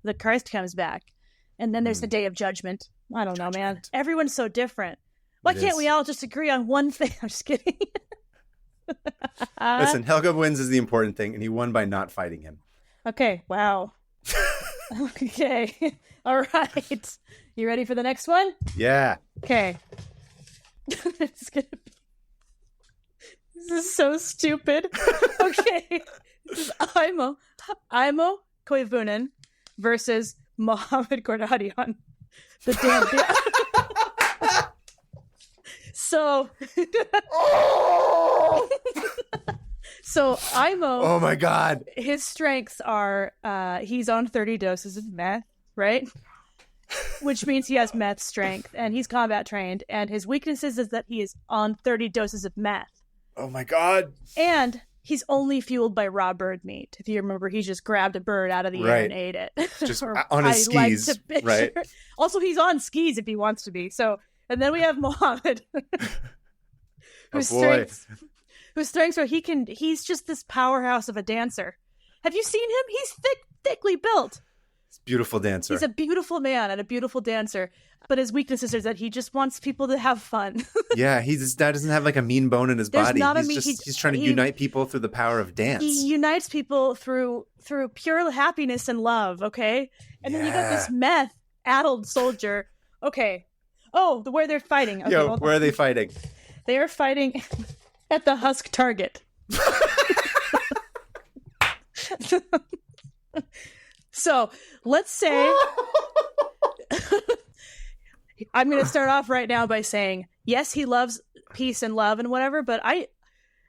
the Christ comes back. And then there's the day of judgment. I don't know, man. Everyone's so different. Why can't we all just agree on one thing? I'm just kidding. Listen, Helga wins is the important thing, and he won by not fighting him. Okay, wow. Okay, all right. You ready for the next one? Yeah. Okay. This is so stupid. Okay. This is Aimo Koivunen versus Mohammed Gordadian. The damn So So Aimo, oh my God, his strengths are he's on 30 doses of meth, right? Which means he has meth strength and he's combat trained, and his weaknesses is that he is on 30 doses of meth. Oh my God. And he's only fueled by raw bird meat. If you remember, he just grabbed a bird out of the air and ate it. Just on his skis, right? Also, he's on skis if he wants to be. So, and then we have Mohammed, whose strengths are he's just this powerhouse of a dancer. Have you seen him? He's thickly built. He's a beautiful dancer. He's a beautiful man and a beautiful dancer. But his weaknesses is that he just wants people to have fun. Yeah, he doesn't have like a mean bone in his body. He's trying to unite people through the power of dance. He unites people through pure happiness and love, okay? And then you got this meth-addled soldier. Okay. Oh, where they're fighting. Okay, where are they fighting? They are fighting at the Husk Target. So, let's say... I'm going to start off right now by saying, yes, he loves peace and love and whatever, but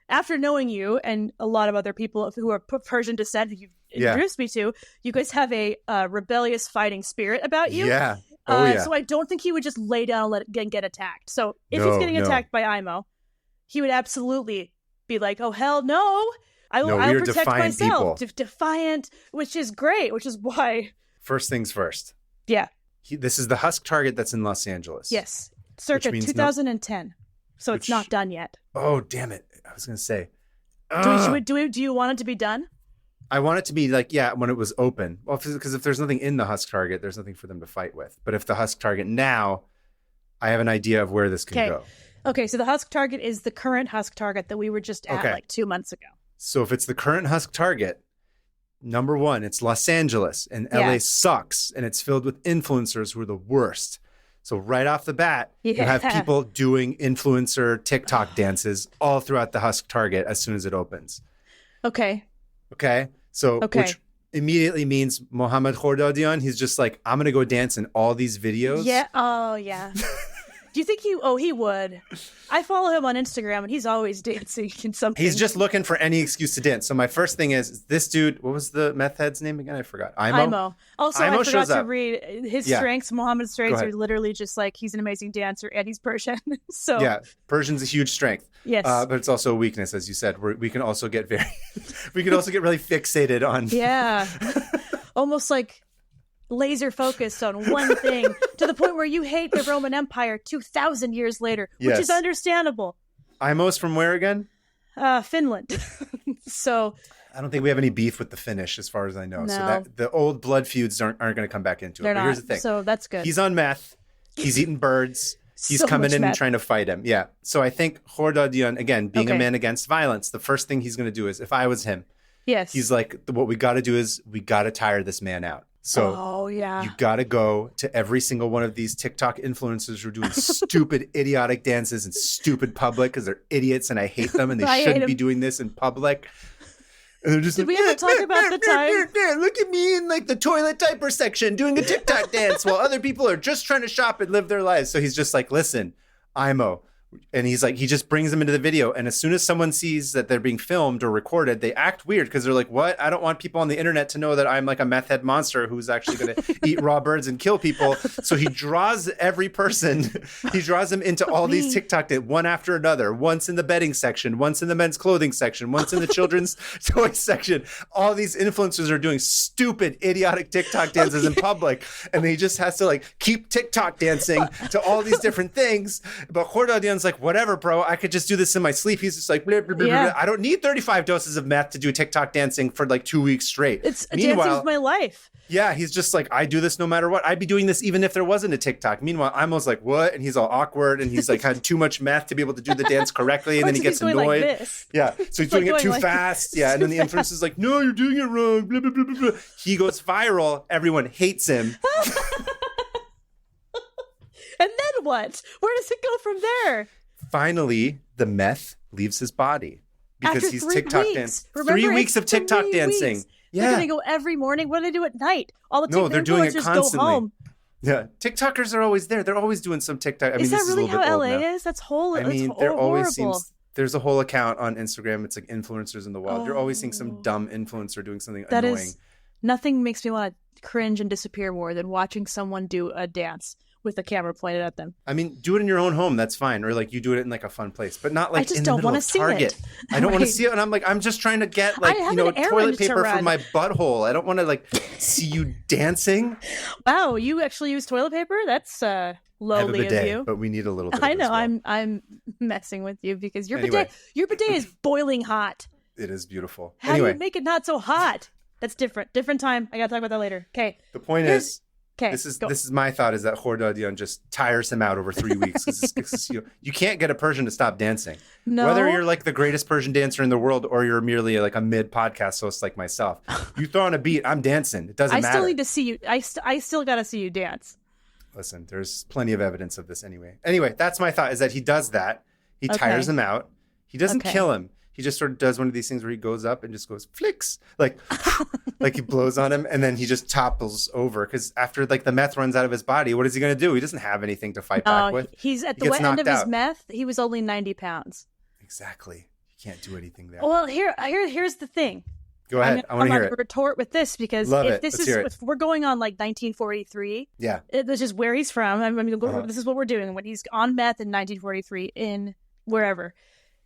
after knowing you and a lot of other people who are Persian descent who you've introduced me to, you guys have a rebellious fighting spirit about you. Yeah. So I don't think he would just lay down and get attacked. So if he's getting attacked by Aimo, he would absolutely be like, oh, hell no. I'll protect myself. Defiant, which is great, which is why. First things first. Yeah. This is the Husk Target that's in Los Angeles. Yes. Circa 2010. So it's not done yet. Oh, damn it. I was going to say. Do you want it to be done? I want it to be like, when it was open. Well, because if there's nothing in the Husk Target, there's nothing for them to fight with. But if the Husk Target now, I have an idea of where this can go. Okay, so the Husk Target is the current Husk Target that we were just at like 2 months ago. So if it's the current Husk Target, number one, it's Los Angeles, and LA sucks, and it's filled with influencers who are the worst. So right off the bat, you have people doing influencer TikTok dances all throughout the Husk Target as soon as it opens. Okay. So which immediately means Mohammed Khordadian, he's just like, I'm going to go dance in all these videos. Yeah. Oh, yeah. Do you think he would? I follow him on Instagram, and he's always dancing in something. He's just looking for any excuse to dance. So my first thing is this dude, what was the meth head's name again? I forgot. Imo. Also, Imo I forgot to read his strengths. Mohammed's strengths are literally just like he's an amazing dancer and he's Persian. So yeah, Persian's a huge strength. Yes, but it's also a weakness, as you said. We can also get really fixated on. Yeah, almost like laser focused on one thing to the point where you hate the Roman Empire 2,000 years later, which is understandable. Imo's from where again? Finland. So I don't think we have any beef with the Finnish, as far as I know. No. So that the old blood feuds aren't going to come back into it. They're but not. Here's the thing. So that's good. He's on meth. He's eating birds. He's So coming much in meth. and trying to fight him. Yeah. So I think Hordadian, again, being a man against violence, the first thing he's going to do is, if I was him, he's like, what we got to do is we got to tire this man out. So you got to go to every single one of these TikTok influencers who are doing stupid, idiotic dances in stupid public because they're idiots and I hate them and they shouldn't be doing this in public. And they're just Did we ever talk about the time? Look at me in like the toilet diaper section doing a TikTok dance while other people are just trying to shop and live their lives. So he's just like, listen, Imo. And he's like, he just brings them into the video. And as soon as someone sees that they're being filmed or recorded, they act weird because they're like, what? I don't want people on the internet to know that I'm like a meth head monster who's actually going to eat raw birds and kill people. So he draws every person. He draws them into all these TikTok one after another. Once in the bedding section, once in the men's clothing section, once in the children's toy section. All these influencers are doing stupid, idiotic TikTok dances in public. And he just has to like keep TikTok dancing to all these different things. But Hordadian's like, whatever, bro. I could just do this in my sleep. He's just like, blah, blah, blah, blah. I don't need 35 doses of meth to do TikTok dancing for like 2 weeks straight. Dancing's my life. Yeah, he's just like, I do this no matter what. I'd be doing this even if there wasn't a TikTok. Meanwhile, I'm almost like, what? And he's all awkward and he's like had too much meth to be able to do the dance correctly. And then he gets annoyed. Like this. Yeah. So he's doing it too fast. Yeah. And then the influencer is like, no, you're doing it wrong. Blah, blah, blah, blah, blah. He goes viral. Everyone hates him. And then what? Where does it go from there? Finally, the meth leaves his body because After he's 3 TikTok weeks. dancing. 3 weeks of TikTok dancing. Weeks. Yeah. They're going to go every morning. What do they do at night? All the No, they're doing it influencers constantly. go home. Yeah, TikTokers are always there. They're always doing some TikTok. I mean, Is that this really is a little how bit LA old now. is? That's whole. I mean, it's there always horrible. seems there's a whole account on Instagram. It's like influencers in the wild. You're always seeing some dumb influencer doing something annoying. Nothing makes me want to cringe and disappear more than watching someone do a dance with the camera pointed at them. I mean, do it in your own home. That's fine. Or like you do it in like a fun place, but not like in the middle of Target. I don't want to see it. And I'm like, I'm just trying to get like, toilet paper for my butthole. I don't want to like see you dancing. Wow. You actually use toilet paper? That's lowly bidet, of you. But we need a little bit I know. as well. I'm messing with you because your bidet is boiling hot. It is beautiful. How do you make it not so hot? That's different. Different time. I got to talk about that later. Okay. The point is, this go. is my thought is that Hordadian just tires him out over 3 weeks. You can't get a Persian to stop dancing. No. Whether you're like the greatest Persian dancer in the world or you're merely like a mid podcast host like myself, you throw on a beat, I'm dancing. It doesn't matter. I still need to see you. I still got to see you dance. Listen, there's plenty of evidence of this anyway. Anyway, that's my thought is that he does that. He tires him out. He doesn't kill him. He just sort of does one of these things where he goes up and just goes flicks, like he blows on him, and then he just topples over because after like the meth runs out of his body, what is he going to do? He doesn't have anything to fight back with. He's at the end of his meth. He was only 90 pounds. Exactly. You can't do anything there. Well, here's the thing. Go ahead. I want to hear it. Retort with this because if we're going on like 1943, this is where he's from. I mean, this is what we're doing when he's on meth in 1943 in wherever.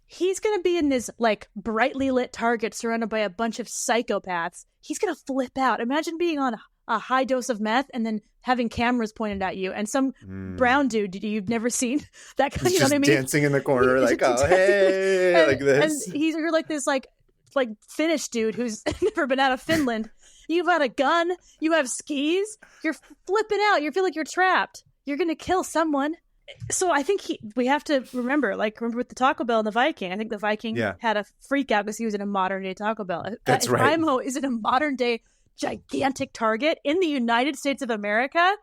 He's going to be in this like brightly lit Target surrounded by a bunch of psychopaths. He's going to flip out. Imagine being on a high dose of meth and then having cameras pointed at you and some brown dude you've never seen. That kind of, you know what I mean? Dancing in the corner like, oh, hey, like this. And you're like this like Finnish dude who's never been out of Finland. You've got a gun. You have skis. You're flipping out. You feel like you're trapped. You're going to kill someone. So I think we have to remember with the Taco Bell and the Viking. I think the Viking had a freak out because he was in a modern day Taco Bell. That's right. Imo is in a modern day gigantic Target in the United States of America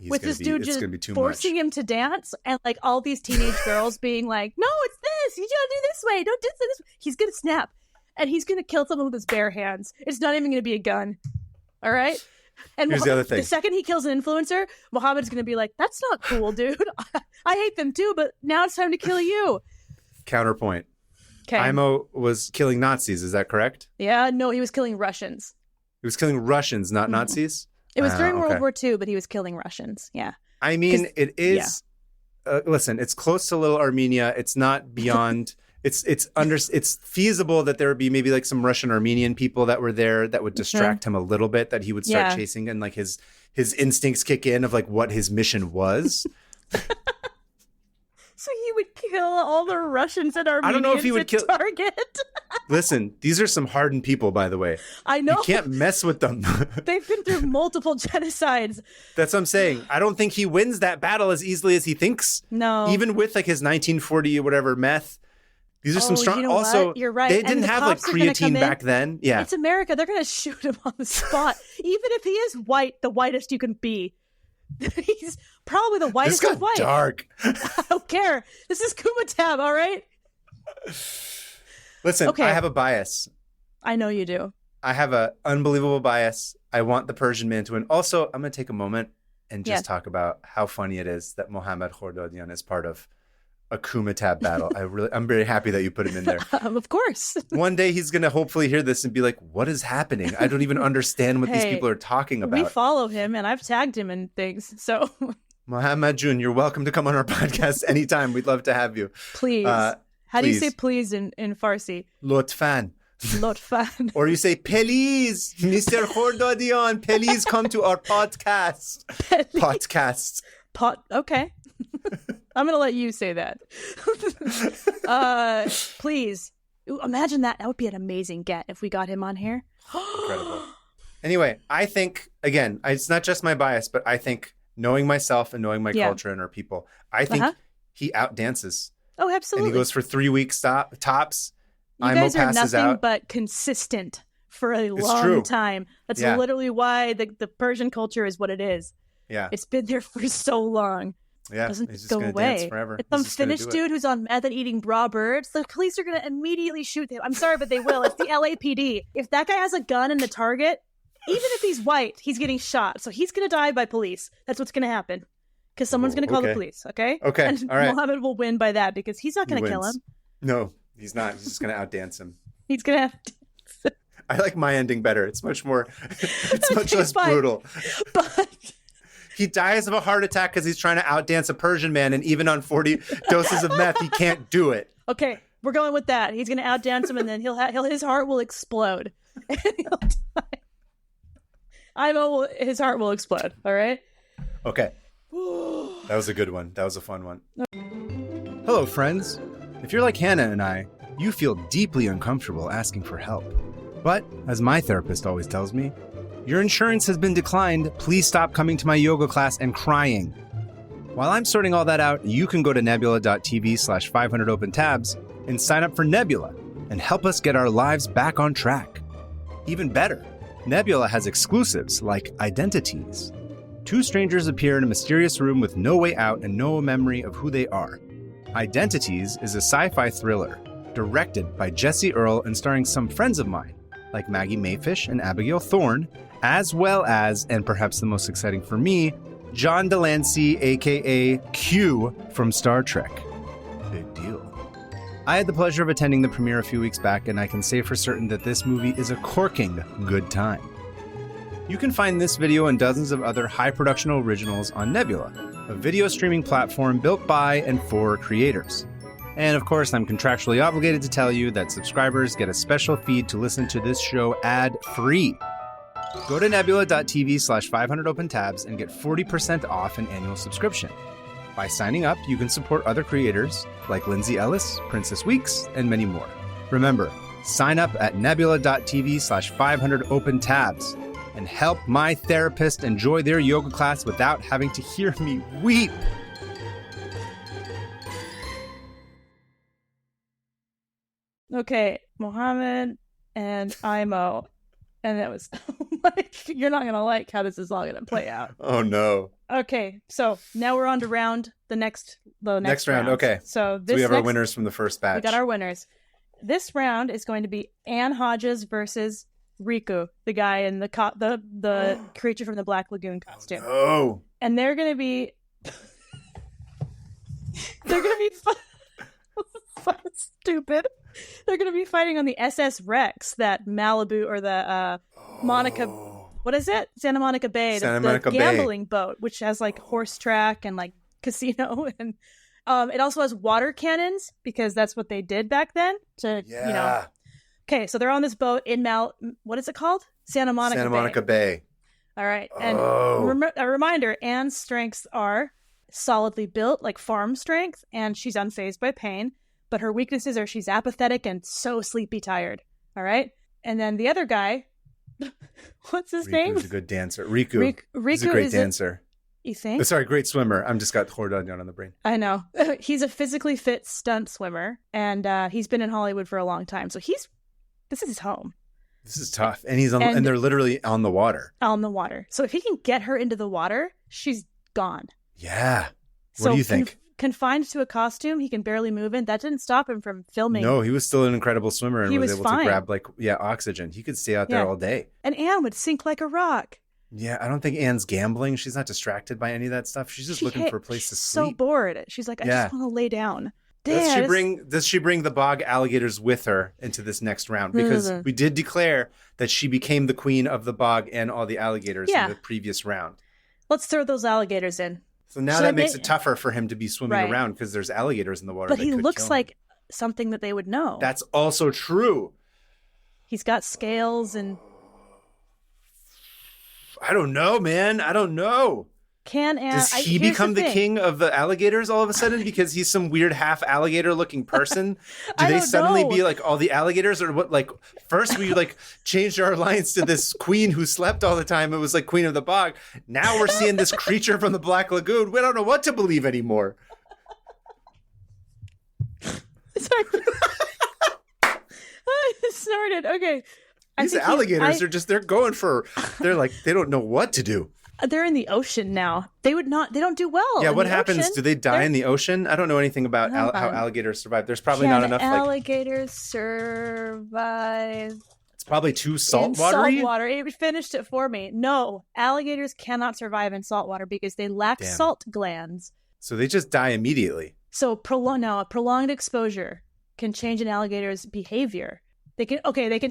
with this dude just forcing him to dance and like all these teenage girls being like, no, it's this. You gotta do this way. Don't do this way. He's going to snap and he's going to kill someone with his bare hands. It's not even going to be a gun. All right. And here's the other thing. The second he kills an influencer, Mohammed's going to be like, that's not cool, dude. I hate them too, but now it's time to kill you. Counterpoint. Okay. Imo was killing Nazis, is that correct? Yeah, no, he was killing Russians. He was killing Russians, not Nazis? It was during World War II, but he was killing Russians. Yeah. I mean, it is... Yeah. Listen, it's close to Little Armenia. It's not beyond... It's feasible that there would be maybe like some Russian Armenian people that were there that would distract him a little bit, that he would start chasing, and like his instincts kick in of like what his mission was. So he would kill all the Russians and Armenians. I don't know if he would kill. Target. Listen, these are some hardened people, by the way. I know. You can't mess with them. They've been through multiple genocides. That's what I'm saying. I don't think he wins that battle as easily as he thinks. No. Even with like his 1940 or whatever meth. These are some strong. You know also, what? You're right. They didn't have like creatine back then. Yeah. It's America. They're going to shoot him on the spot. Even if he is white, the whitest you can be. He's probably the whitest of white. Dark. I don't care. This is K2MITAB, all right? Listen, okay. I have a bias. I know you do. I have an unbelievable bias. I want the Persian man to win. Also, I'm going to take a moment and just talk about how funny it is that Mohammad Khordadyan is part of a K2MITAB battle. I'm very happy that you put him in there. Of course. One day he's going to hopefully hear this and be like, what is happening? I don't even understand what these people are talking about. We follow him and I've tagged him in things. So Mohammad Jun, you're welcome to come on our podcast anytime. We'd love to have you. Please. How do you say please in Farsi? Lotfan. Lotfan. Or you say, please, Mr. Khordadyan, please come to our podcast. Podcasts. Okay. I'm going to let you say that. Please. Ooh, imagine that. That would be an amazing get if we got him on here. Incredible. Anyway, I think, again, it's not just my bias, but I think knowing myself and knowing my culture and our people, I think he outdances. Oh, absolutely. And he goes for 3 weeks tops. You guys are nothing but consistent for a long time. That's literally why the Persian culture is what it is. Yeah. It's been there for so long. Yeah, doesn't he's just go away. Dance forever. It's some Finnish dude who's on meth and eating raw birds. The police are going to immediately shoot him. I'm sorry, but they will. It's the LAPD. If that guy has a gun in the target, even if he's white, he's getting shot. So he's going to die by police. That's what's going to happen. Because someone's going to call the police, okay? Okay, and all right. Mohammed will win by that because he's not going to kill him. No, he's not. He's just going to outdance him. He's going to have I like my ending better. It's much more, it's much less brutal. But... He dies of a heart attack because he's trying to outdance a Persian man, and even on 40 doses of meth, he can't do it. Okay, we're going with that. He's going to outdance him, and then his heart will explode, and he'll die. His heart will explode. All right. Okay. That was a good one. That was a fun one. Hello, friends. If you're like Hannah and I, you feel deeply uncomfortable asking for help. But as my therapist always tells me, your insurance has been declined. Please stop coming to my yoga class and crying. While I'm sorting all that out, you can go to nebula.tv/500opentabs and sign up for Nebula and help us get our lives back on track. Even better, Nebula has exclusives like Identities. 2 strangers appear in a mysterious room with no way out and no memory of who they are. Identities is a sci-fi thriller directed by Jesse Earl and starring some friends of mine, like Maggie Mayfish and Abigail Thorne, as well as, and perhaps the most exciting for me, John Delancey, a.k.a. Q from Star Trek. Big deal. I had the pleasure of attending the premiere a few weeks back, and I can say for certain that this movie is a corking good time. You can find this video and dozens of other high-production originals on Nebula, a video streaming platform built by and for creators. And of course, I'm contractually obligated to tell you that subscribers get a special feed to listen to this show ad-free. Go to nebula.tv/500opentabs and get 40% off an annual subscription. By signing up, you can support other creators like Lindsay Ellis, Princess Weeks, and many more. Remember, sign up at nebula.tv/500opentabs and help my therapist enjoy their yoga class without having to hear me weep. Okay, Mohammed and Imo. And that was like, you're not going to like how this is all going to play out. Oh, no. Okay, so now we're on to the next round. Okay. So we have our winners from the first batch. We got our winners. This round is going to be Ann Hodges versus Riku, the guy in the creature from the Black Lagoon costume. Oh, and they're gonna be stupid. They're gonna be fighting on the SS Rex, that Malibu or the Monica. What is it? Santa Monica Bay, the gambling boat, which has like horse track and like casino, and it also has water cannons because that's what they did back then. Okay, so they're on this boat in what is it called? Santa Monica Bay. All right, and a reminder: Anne's strengths are solidly built, like farm strength, and she's unfazed by pain. But her weaknesses are she's apathetic and so sleepy tired. All right, and then the other guy. What's his name? Riku's a good dancer. Riku is a great dancer. You think? Oh, sorry, great swimmer. I'm just got Hordanian on the brain. I know. He's a physically fit stunt swimmer, and he's been in Hollywood for a long time. So this is his home. This is tough, and and they're literally on the water. On the water. So if he can get her into the water, she's gone. Yeah. What do you think? Confined to a costume he can barely move in, that didn't stop him from filming. No, he was still an incredible swimmer and was able to grab oxygen. He could stay out there all day. And Anne would sink like a rock. Yeah, I don't think Anne's gambling. She's not distracted by any of that stuff. She's just looking for a place to sleep. So bored. She's like, I just want to lay down. Does she bring the bog alligators with her into this next round? Because we did declare that she became the queen of the bog and all the alligators in the previous round. Let's throw those alligators in. So now that makes it tougher for him to be swimming around because there's alligators in the water. But he looks like something that they would know. That's also true. He's got scales and... I don't know, man. I don't know. Does he become the king of the alligators all of a sudden because he's some weird half alligator looking person? Do they suddenly be like all the alligators, or what? Like first we like changed our alliance to this queen who slept all the time. It was like queen of the bog. Now we're seeing this creature from the Black Lagoon. We don't know what to believe anymore. Sorry. I snorted. Okay. These alligators are just, they're like, they don't know what to do. They're in the ocean now. They don't do well. Yeah, what happens? Ocean. Do they die in the ocean? I don't know anything about how alligators survive. There's probably not enough. Alligators survive. It's probably too saltwatery. Salt water. It finished it for me. No, alligators cannot survive in salt water because they lack salt glands. So they just die immediately. So prolonged exposure can change an alligator's behavior. They can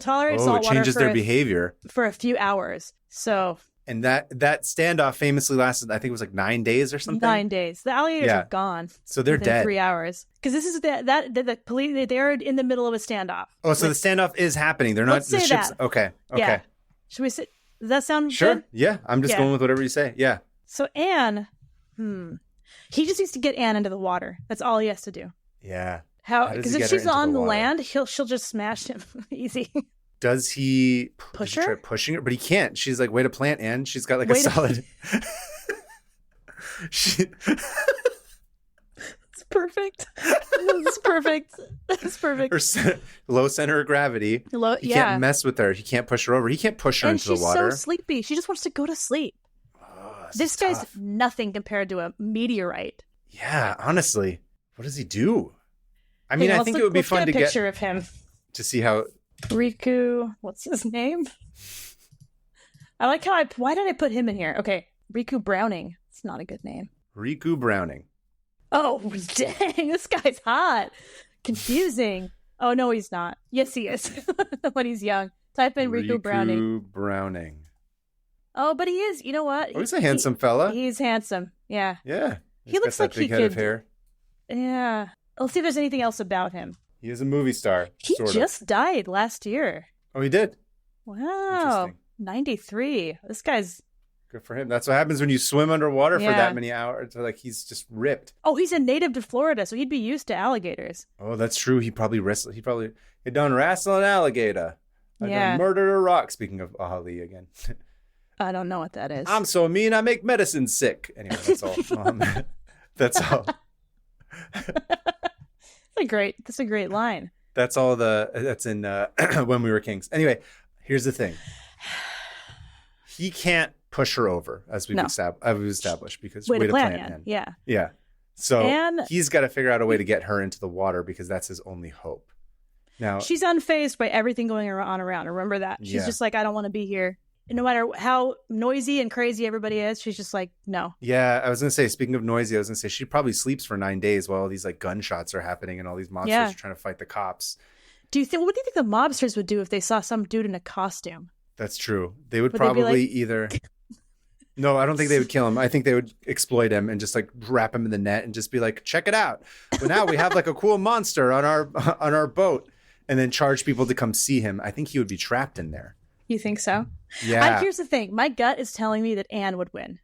tolerate salt water. It changes their behavior for a few hours. So. And that standoff famously lasted, I think it was like 9 days or something. 9 days. The alligators are gone. So they're dead. 3 hours. Because this is the police. They're in the middle of a standoff. Oh, so the standoff is happening. They're not. The ships. That. Okay. Yeah. Should we say? Does that sound good? Yeah. I'm just going with whatever you say. Yeah. So Anne, he just needs to get Anne into the water. That's all he has to do. Yeah. How? Because if she's on the land, she'll just smash him easy. Does he push her? Pushing her, but he can't. She's like, way to plant, Anne. She's got like a solid. It's perfect. It's perfect. That's perfect. Her low center of gravity. He can't mess with her. He can't push her over. He can't push her into the water. And she's so sleepy. She just wants to go to sleep. Oh, this guy's nothing compared to a meteorite. Yeah, honestly, what does he do? I mean, I think it would be fun to get a picture of him to see how. Riku, what's his name? I like how why did I put him in here? Okay, Riku Browning. It's not a good name. Riku Browning. Oh, dang, this guy's hot. Confusing. Oh, no, he's not. Yes, he is. When he's young. Type in Riku Browning. Riku Browning. Oh, but he is. You know what? Oh, he's a handsome fella. He's handsome. Yeah. Yeah. He looks like he could. Head of hair. Yeah. Let's see if there's anything else about him. He is a movie star. He just died last year. Oh, he did? Wow. 93. This guy's... Good for him. That's what happens when you swim underwater for that many hours. Like, he's just ripped. Oh, he's a native to Florida, so he'd be used to alligators. Oh, that's true. He probably done wrestle an alligator. I done murdered a rock. Speaking of Ali again. I don't know what that is. I'm so mean, I make medicine sick. Anyway, that's all. That's all. That's a great line. That's all that's in When We Were Kings. Anyway, here's the thing. He can't push her over, as we've established, because way to plant Anne. Yeah. Yeah. So he's got to figure out a way to get her into the water because that's his only hope. Now she's unfazed by everything going on around. Remember that. She's just like, I don't want to be here. And no matter how noisy and crazy everybody is, she's just like, no. Yeah, I was gonna say, speaking of noisy, I was gonna say she probably sleeps for 9 days while all these like gunshots are happening and all these mobsters are trying to fight the cops. What do you think the mobsters would do if they saw some dude in a costume? That's true. They would probably either. No, I don't think they would kill him. I think they would exploit him and just like wrap him in the net and just be like, check it out. Well, now we have like a cool monster on our boat, and then charge people to come see him. I think he would be trapped in there. You think so? Yeah. Here's the thing. My gut is telling me that Anne would win.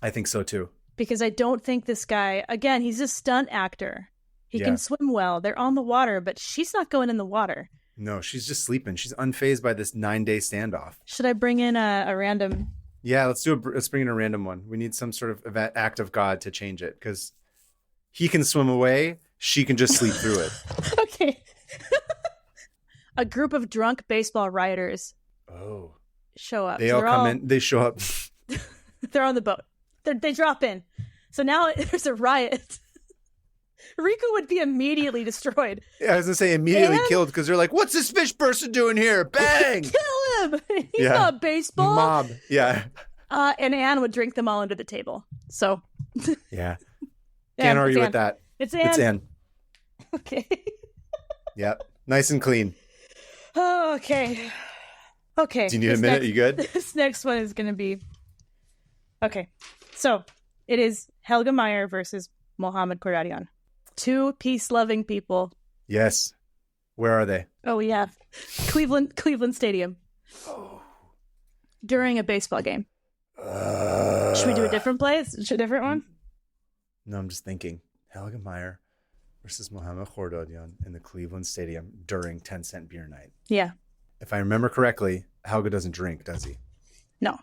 I think so too. Because I don't think this guy, again, he's a stunt actor. He can swim well. They're on the water, but she's not going in the water. No, she's just sleeping. She's unfazed by this 9-day standoff. Should I bring in a random? Yeah, let's bring in a random one. We need some sort of act of God to change it, because he can swim away. She can just sleep through it. Okay. A group of drunk baseball rioters. Oh. Show up. They all come in. They show up. They're on the boat. They drop in. So now there's a riot. Riku would be immediately destroyed. Yeah, I was going to say immediately killed, because they're like, what's this fish person doing here? Bang! Kill him! He's not baseball. Mob. Yeah. And Anne would drink them all under the table. So. Yeah. Can't argue with that. It's Anne. It's Anne. Okay. Yep. Nice and clean. Oh, okay. Okay. Do you need a minute? You good? This next one is going to be... Okay. So, it is Helga Meyer versus Mohammad Kordadian. Two peace-loving people. Yes. Where are they? Oh, yeah. Cleveland Stadium. Oh. During a baseball game. Should we do a different place? A different one? No, I'm just thinking. Helga Meyer versus Mohammad Kordadian in the Cleveland Stadium during 10-cent beer night. Yeah. If I remember correctly, Helga doesn't drink, does he? No.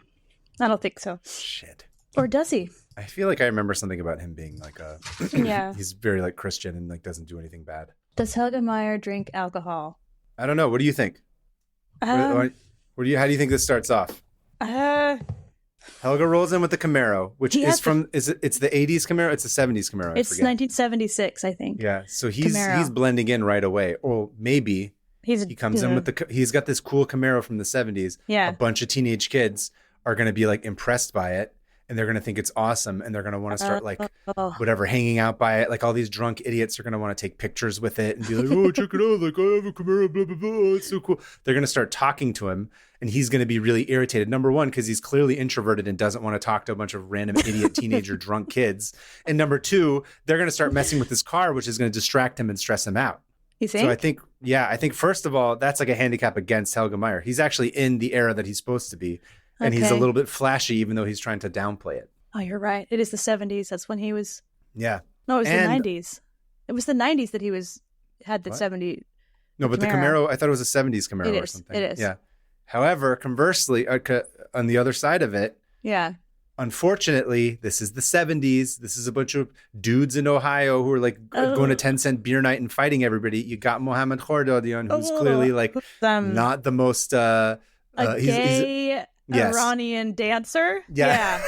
I don't think so. Shit. Or does he? I feel like I remember something about him being like a... Yeah. He's very like Christian and like doesn't do anything bad. Does Helga Meyer drink alcohol? I don't know. What do you think? How do you think this starts off? Helga rolls in with the Camaro, which is from... It's the 80s Camaro? It's the 70s Camaro, It's 1976, I think. Yeah. So he's blending in right away. Or maybe he comes in with he's got this cool Camaro from the 70s. Yeah. A bunch of teenage kids are going to be like impressed by it. And they're going to think it's awesome. And they're going to want to start like whatever, hanging out by it. Like all these drunk idiots are going to want to take pictures with it and be like, oh, check it out. Like, I have a Camaro, blah, blah, blah. It's so cool. They're going to start talking to him. And he's going to be really irritated. Number one, because he's clearly introverted and doesn't want to talk to a bunch of random idiot teenager drunk kids. And number two, they're going to start messing with his car, which is going to distract him and stress him out. You think? So I think first of all, that's like a handicap against Helga Meyer. He's actually in the era that he's supposed to be. And he's a little bit flashy, even though he's trying to downplay it. Oh, you're right. It is the 70s. That's when he was... Yeah. No, it was the 90s. It was the 90s that he had the 70... No, but the Camaro, I thought it was a 70s Camaro or something. It is. Yeah. However, conversely, on the other side of it, unfortunately, this is the 70s. This is a bunch of dudes in Ohio who are like going to 10-cent beer night and fighting everybody. You got Mohammad Kordadian, who's clearly like not the most... gay Iranian dancer. Yeah.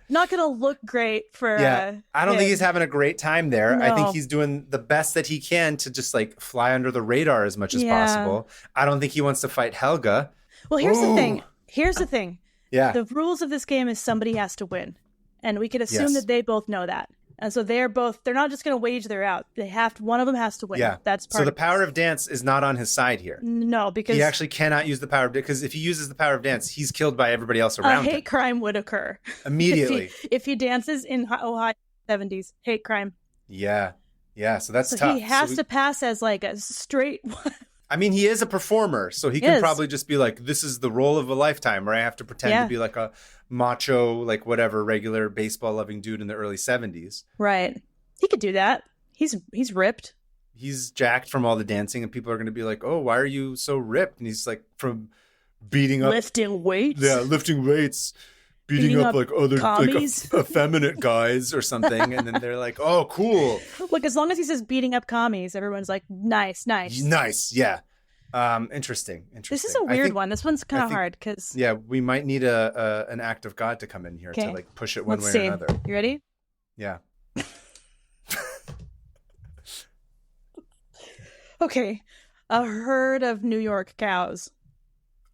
Not gonna look great for I don't think he's having a great time there. No. I think he's doing the best that he can to just like fly under the radar as much as possible. I don't think he wants to fight Helga. Well, here's the thing. Yeah. The rules of this game is somebody has to win. And we can assume that they both know that. And so they're not just going to wage their out. One of them has to win. Yeah. That's part. So the power of dance is not on his side here. No, because he actually cannot use the power of dance, because if he uses the power of dance, he's killed by everybody else around him. A hate crime would occur immediately if he dances in Ohio 70s. Hate crime. Yeah. Yeah. So that's tough. He has to pass as like a straight. I mean, he is a performer, so he can probably just be like, this is the role of a lifetime, where I have to pretend to be like a macho, like whatever, regular baseball loving dude in the early 70s. Right. He could do that. He's ripped. He's jacked from all the dancing, and people are going to be like, oh, why are you so ripped? And he's like, from lifting weights. Yeah, lifting weights. Beating up like other like effeminate guys or something. And then they're like, oh, cool. Look, as long as he says beating up commies, everyone's like, nice. Nice, yeah. Interesting. This is a weird one. This one's kind of hard because... Yeah, we might need an act of God to come in here to like push it one way or another. You ready? Yeah. Okay. A herd of New York cows.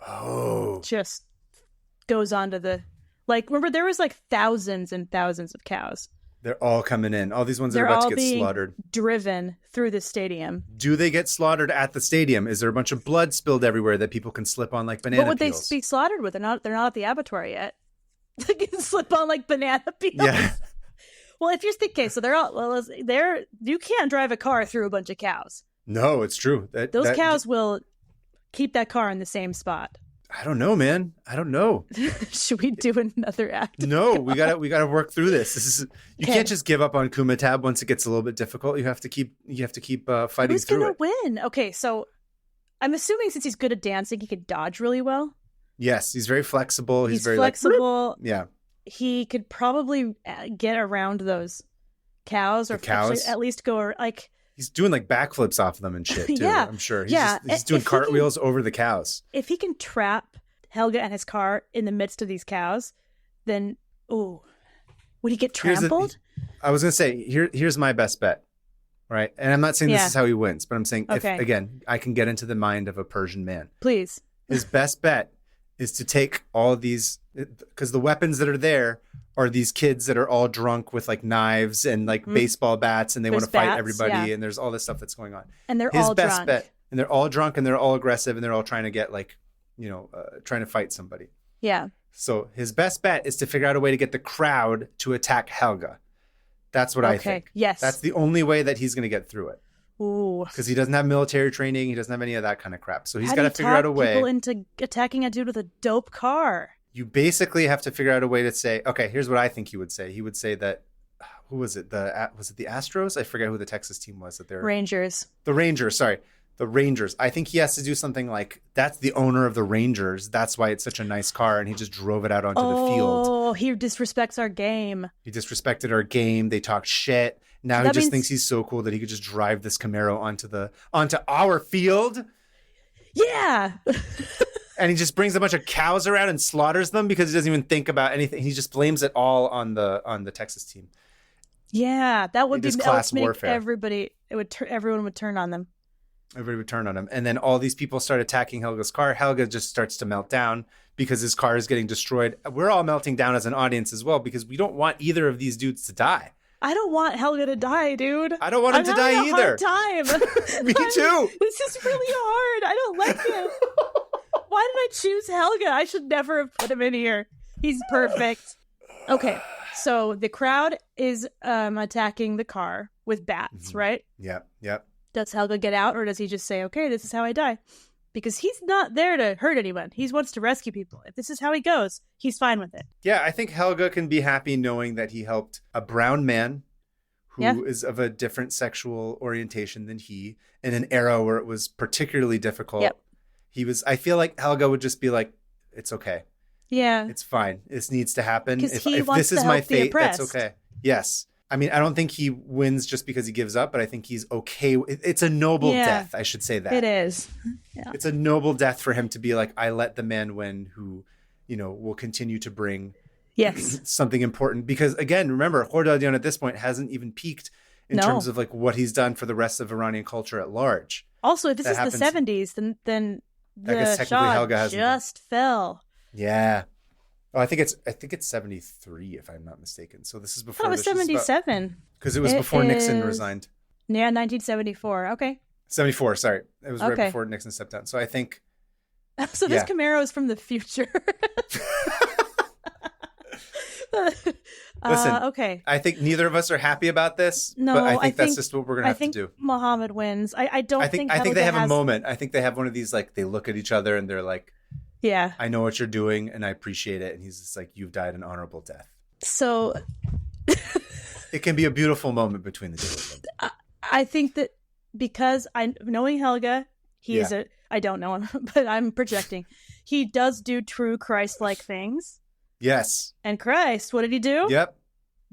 Oh. Just goes onto the... Like, remember, there was like thousands and thousands of cows. They're all coming in. All these ones that are about to get slaughtered. Driven through the stadium. Do they get slaughtered at the stadium? Is there a bunch of blood spilled everywhere that people can slip on like banana peels? What would they be slaughtered with? They're not at the abattoir yet. They can slip on like banana peels. Yeah. Well, if you're thinking, so you can't drive a car through a bunch of cows. No, it's true. Those cows will keep that car in the same spot. I don't know, man. I don't know. Should we do another act? No, we gotta work through this. You can't just give up on K2MITAB once it gets a little bit difficult. You have to keep fighting Who's through it. Who's gonna win? Okay, so I'm assuming since he's good at dancing, he could dodge really well. Yes, he's very flexible. He's very flexible. Yeah. He could probably get around those cows, or actually at least go like. He's doing like backflips off of them and shit too. Yeah, I'm sure. He's doing cartwheels over the cows. If he can trap Helga and his car in the midst of these cows, then would he get trampled? I was gonna say here's my best bet, right? And I'm not saying this is how he wins, but I'm saying if again I can get into the mind of a Persian man. Please. His best bet is to take all of these, because the weapons that are there are these kids that are all drunk with like knives and like baseball bats, and they want to fight everybody, and there's all this stuff that's going on. And they're all best drunk. Bet, and they're all drunk, and they're all aggressive, and they're all trying to get like, trying to fight somebody. Yeah. So his best bet is to figure out a way to get the crowd to attack Helga. That's what I think. Yes. That's the only way that he's going to get through it. Ooh. Because he doesn't have military training. He doesn't have any of that kind of crap. So he's got to figure out a way. People into attacking a dude with a dope car. You basically have to figure out a way to say, okay, here's what I think he would say. He would say that, who was it? Was it the Astros? I forget who the Texas team was. Rangers. The Rangers, sorry. The Rangers. I think he has to do something like, that's the owner of the Rangers. That's why it's such a nice car. And he just drove it out onto the field. Oh, he disrespects our game. He disrespected our game. They talked shit. Now he just thinks he's so cool that he could just drive this Camaro onto our field. Yeah. And he just brings a bunch of cows around and slaughters them because he doesn't even think about anything. He just blames it all on the Texas team. Yeah, that would be class warfare. Everyone would turn on them. Everybody would turn on him. And then all these people start attacking Helga's car. Helga just starts to melt down because his car is getting destroyed. We're all melting down as an audience as well because we don't want either of these dudes to die. I don't want Helga to die, dude. I don't want him to die either. I'm having a hard time. Me too. This is really hard. I don't like it. Why did I choose Helga? I should never have put him in here. He's perfect. Okay, so the crowd is attacking the car with bats, right? Yep. Does Helga get out, or does he just say, okay, this is how I die? Because he's not there to hurt anyone. He wants to rescue people. If this is how he goes, he's fine with it. Yeah, I think Helga can be happy knowing that he helped a brown man who is of a different sexual orientation than he in an era where it was particularly difficult. Yep. I feel like Helga would just be like, it's okay. Yeah. It's fine. This needs to happen. If this is my fate, that's okay. Yes. I mean, I don't think he wins just because he gives up, but I think he's okay. It's a noble death. I should say that. It is. Yeah. It's a noble death for him to be like, I let the man win who, will continue to bring something important. Because again, remember, Khordadyan at this point hasn't even peaked in terms of like what he's done for the rest of Iranian culture at large. Also, if this is the 70s, then the Shah just fell. Yeah. Oh, I think it's 73 if I'm not mistaken. So this is before. I thought it was 77. Because it was before Nixon resigned. Yeah, 1974. Okay. 74. Sorry, it was right before Nixon stepped down. So I think. So this Camaro is from the future. Listen. Okay. I think neither of us are happy about this. No, but I think that's just what we're gonna have to do. Muhammad wins. I think they have a moment. I think they have one of these like they look at each other and they're like. Yeah. I know what you're doing and I appreciate it. And he's just like, you've died an honorable death. So it can be a beautiful moment between the two of them. I think that because knowing Helga, I don't know him, but I'm projecting. He does do true Christ-like things. Yes. And Christ, what did he do? Yep.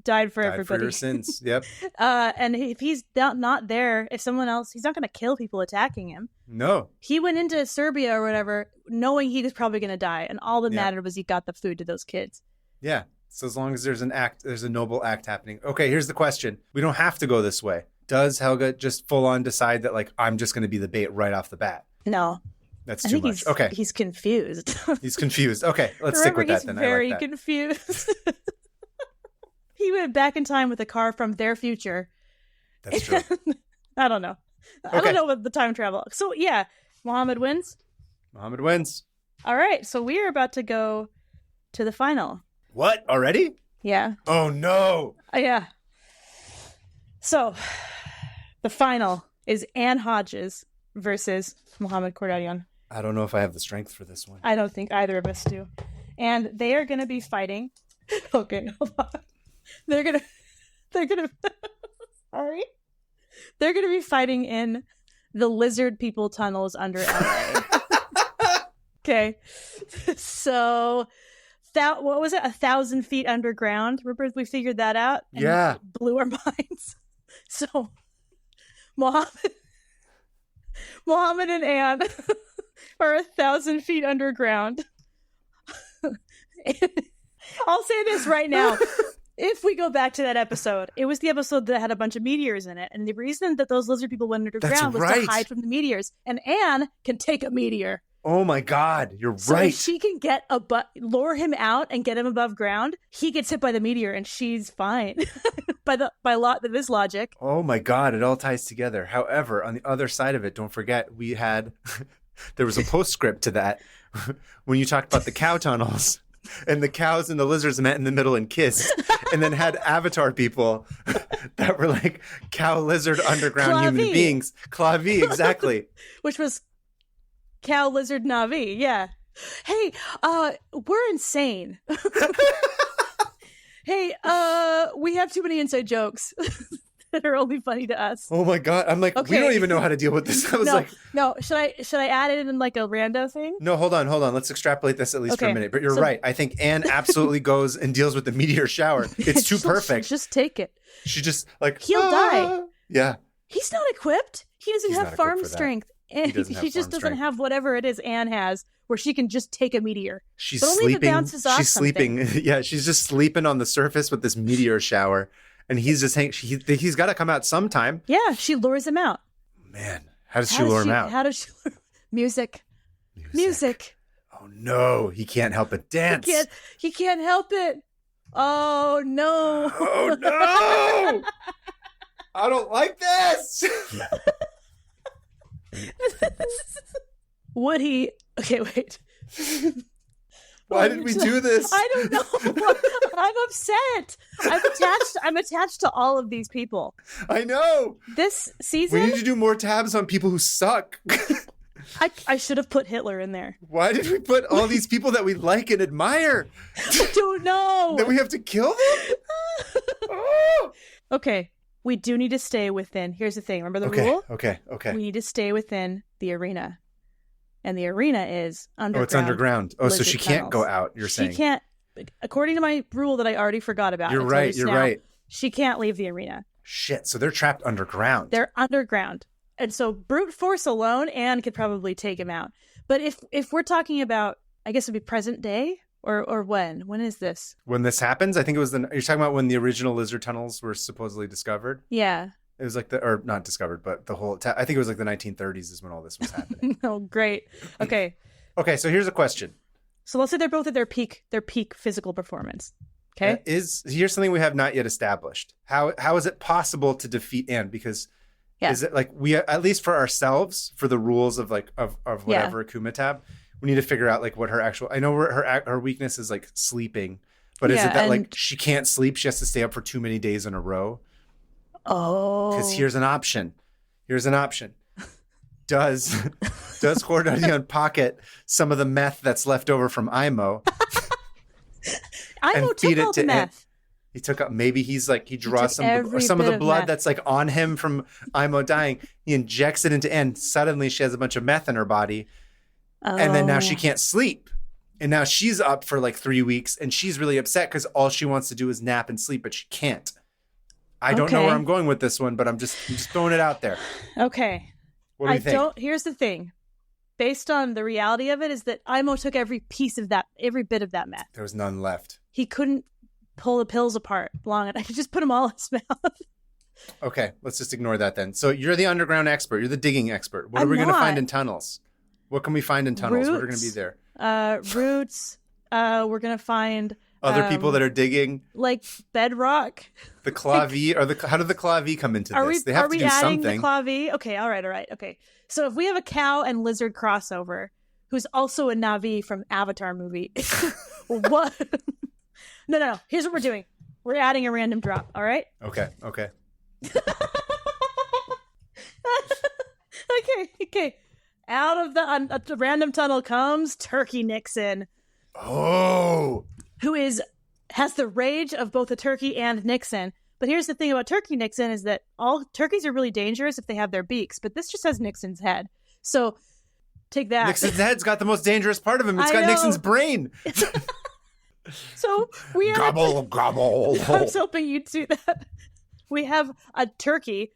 Died for everybody. For your sins. Yep. And if he's not there, if someone else, he's not going to kill people attacking him. No. He went into Serbia or whatever, knowing he was probably going to die, and all that mattered was he got the food to those kids. Yeah. So as long as there's a noble act happening. Okay, here's the question. We don't have to go this way, Does Helga just full on decide that like I'm just going to be the bait right off the bat? No. That's too much. Okay. He's confused. He's confused. Okay, let's stick with that then. Very I like that. confused. He went back in time with a car from their future. That's true. I don't know. Okay. I don't know what the time travel. So yeah, Muhammad wins. Muhammad wins. All right, so we are about to go to the final. What? Already? Yeah. Oh no. Yeah. So the final is Anne Hodges versus Mohammed Kordadian. I don't know if I have the strength for this one. I don't think either of us do. And they are going to be fighting. Okay, hold on. They're going to, sorry. They're going to be fighting in the lizard people tunnels under LA. Okay. So, what was it? 1,000 feet underground. Remember, we figured that out? And yeah. it blew our minds. So, Mohammed and Anne are 1,000 feet underground. I'll say this right now. If we go back to that episode, it was the episode that had a bunch of meteors in it. And the reason that those lizard people went underground was to hide from the meteors. And Anne can take a meteor. Oh my God, you're so right. If she can lure him out and get him above ground, he gets hit by the meteor and she's fine. by this logic. Oh my God, it all ties together. However, on the other side of it, don't forget we had there was a postscript to that when you talked about the cow tunnels. And the cows and the lizards met in the middle and kissed, and then had avatar people that were like cow, lizard, underground human beings. Clavi, exactly. Which was cow, lizard, Navi. Yeah. Hey, we're insane. Hey, we have too many inside jokes that are only funny to us. Oh my God. I'm like, okay. We don't even know how to deal with this. I was no. Should I add it in like a rando thing? No, hold on. Let's extrapolate this at least for a minute. But you're right. I think Anne absolutely goes and deals with the meteor shower. It's too perfect. Just take it. She just like, he'll die. Yeah. He's not equipped. He doesn't have farm strength. And he just doesn't have whatever it is Anne has, where she can just take a meteor. She's sleeping. She's sleeping. Yeah, she's just sleeping on the surface with this meteor shower. And he's just he's got to come out sometime. Yeah, she lures him out. Man, how does she lure him out? How does she lure Music. Oh no, he can't help but dance. He can't help it. Oh no. Oh no. I don't like this. Would he? Okay, wait. Why did we do this? I don't know. I'm upset. I'm attached to all of these people. I know. This season, we need to do more tabs on people who suck. I should have put Hitler in there. Why did we put all these people that we like and admire? I don't know. Then we have to kill them? Oh. Okay. We do need to stay within. Here's the thing. Remember the rule? Okay. We need to stay within the arena. And the arena is underground. Oh, it's underground. Oh, so she can't go out, you're saying. She can't, according to my rule that I already forgot about. You're right. She can't leave the arena. Shit, so they're trapped underground. They're underground. And so brute force alone, Anne could probably take him out. But if we're talking about, I guess it'd be present day? Or when? When is this? When this happens? I think it was you're talking about when the original lizard tunnels were supposedly discovered? Yeah. It was like or not discovered, but the whole, I think it was like the 1930s is when all this was happening. Oh, great. Okay. Okay, so here's a question. So let's say they're both at their peak physical performance. Okay. Here's something we have not yet established. How is it possible to defeat Anne? Because is it like we, at least for ourselves, for the rules of like, of whatever K2MITAB, we need to figure out like what her actual, I know her weakness is like sleeping, but is it that like she can't sleep? She has to stay up for too many days in a row? Oh. Because here's an option. Does Kordadian pocket some of the meth that's left over from Imo? Imo took all the meth. He took up. Maybe he's like he draws some of the blood that's like on him from Imo dying. He injects it into Anne. Suddenly, she has a bunch of meth in her body, and then now she can't sleep. And now she's up for like 3 weeks, and she's really upset because all she wants to do is nap and sleep, but she can't. I don't know where I'm going with this one, but I'm just throwing it out there. Okay. What do you think? Here's the thing. Based on the reality of it is that Imo took every bit of that meth. There was none left. He couldn't pull the pills apart long enough. I could just put them all in his mouth. Okay, let's just ignore that then. So you're the underground expert. You're the digging expert. What are we going to find in tunnels? What can we find in tunnels? What are going to be there? Roots. We're going to find other people that are digging, like bedrock. The clavi, how did the clavi come into this? They have to do something. The clavi? Okay, all right. Okay, so if we have a cow and lizard crossover, who's also a Na'vi from Avatar movie, what? No. Here's what we're doing. We're adding a random drop. All right. Okay. Okay. Out of the random tunnel comes Turkey Nixon. Oh. Who has the rage of both a turkey and Nixon. But here's the thing about Turkey Nixon is that all turkeys are really dangerous if they have their beaks, but this just has Nixon's head. So take that. Nixon's head's got the most dangerous part of him. It's got Nixon's brain. So we have gobble. I was hoping you'd see that. We have a turkey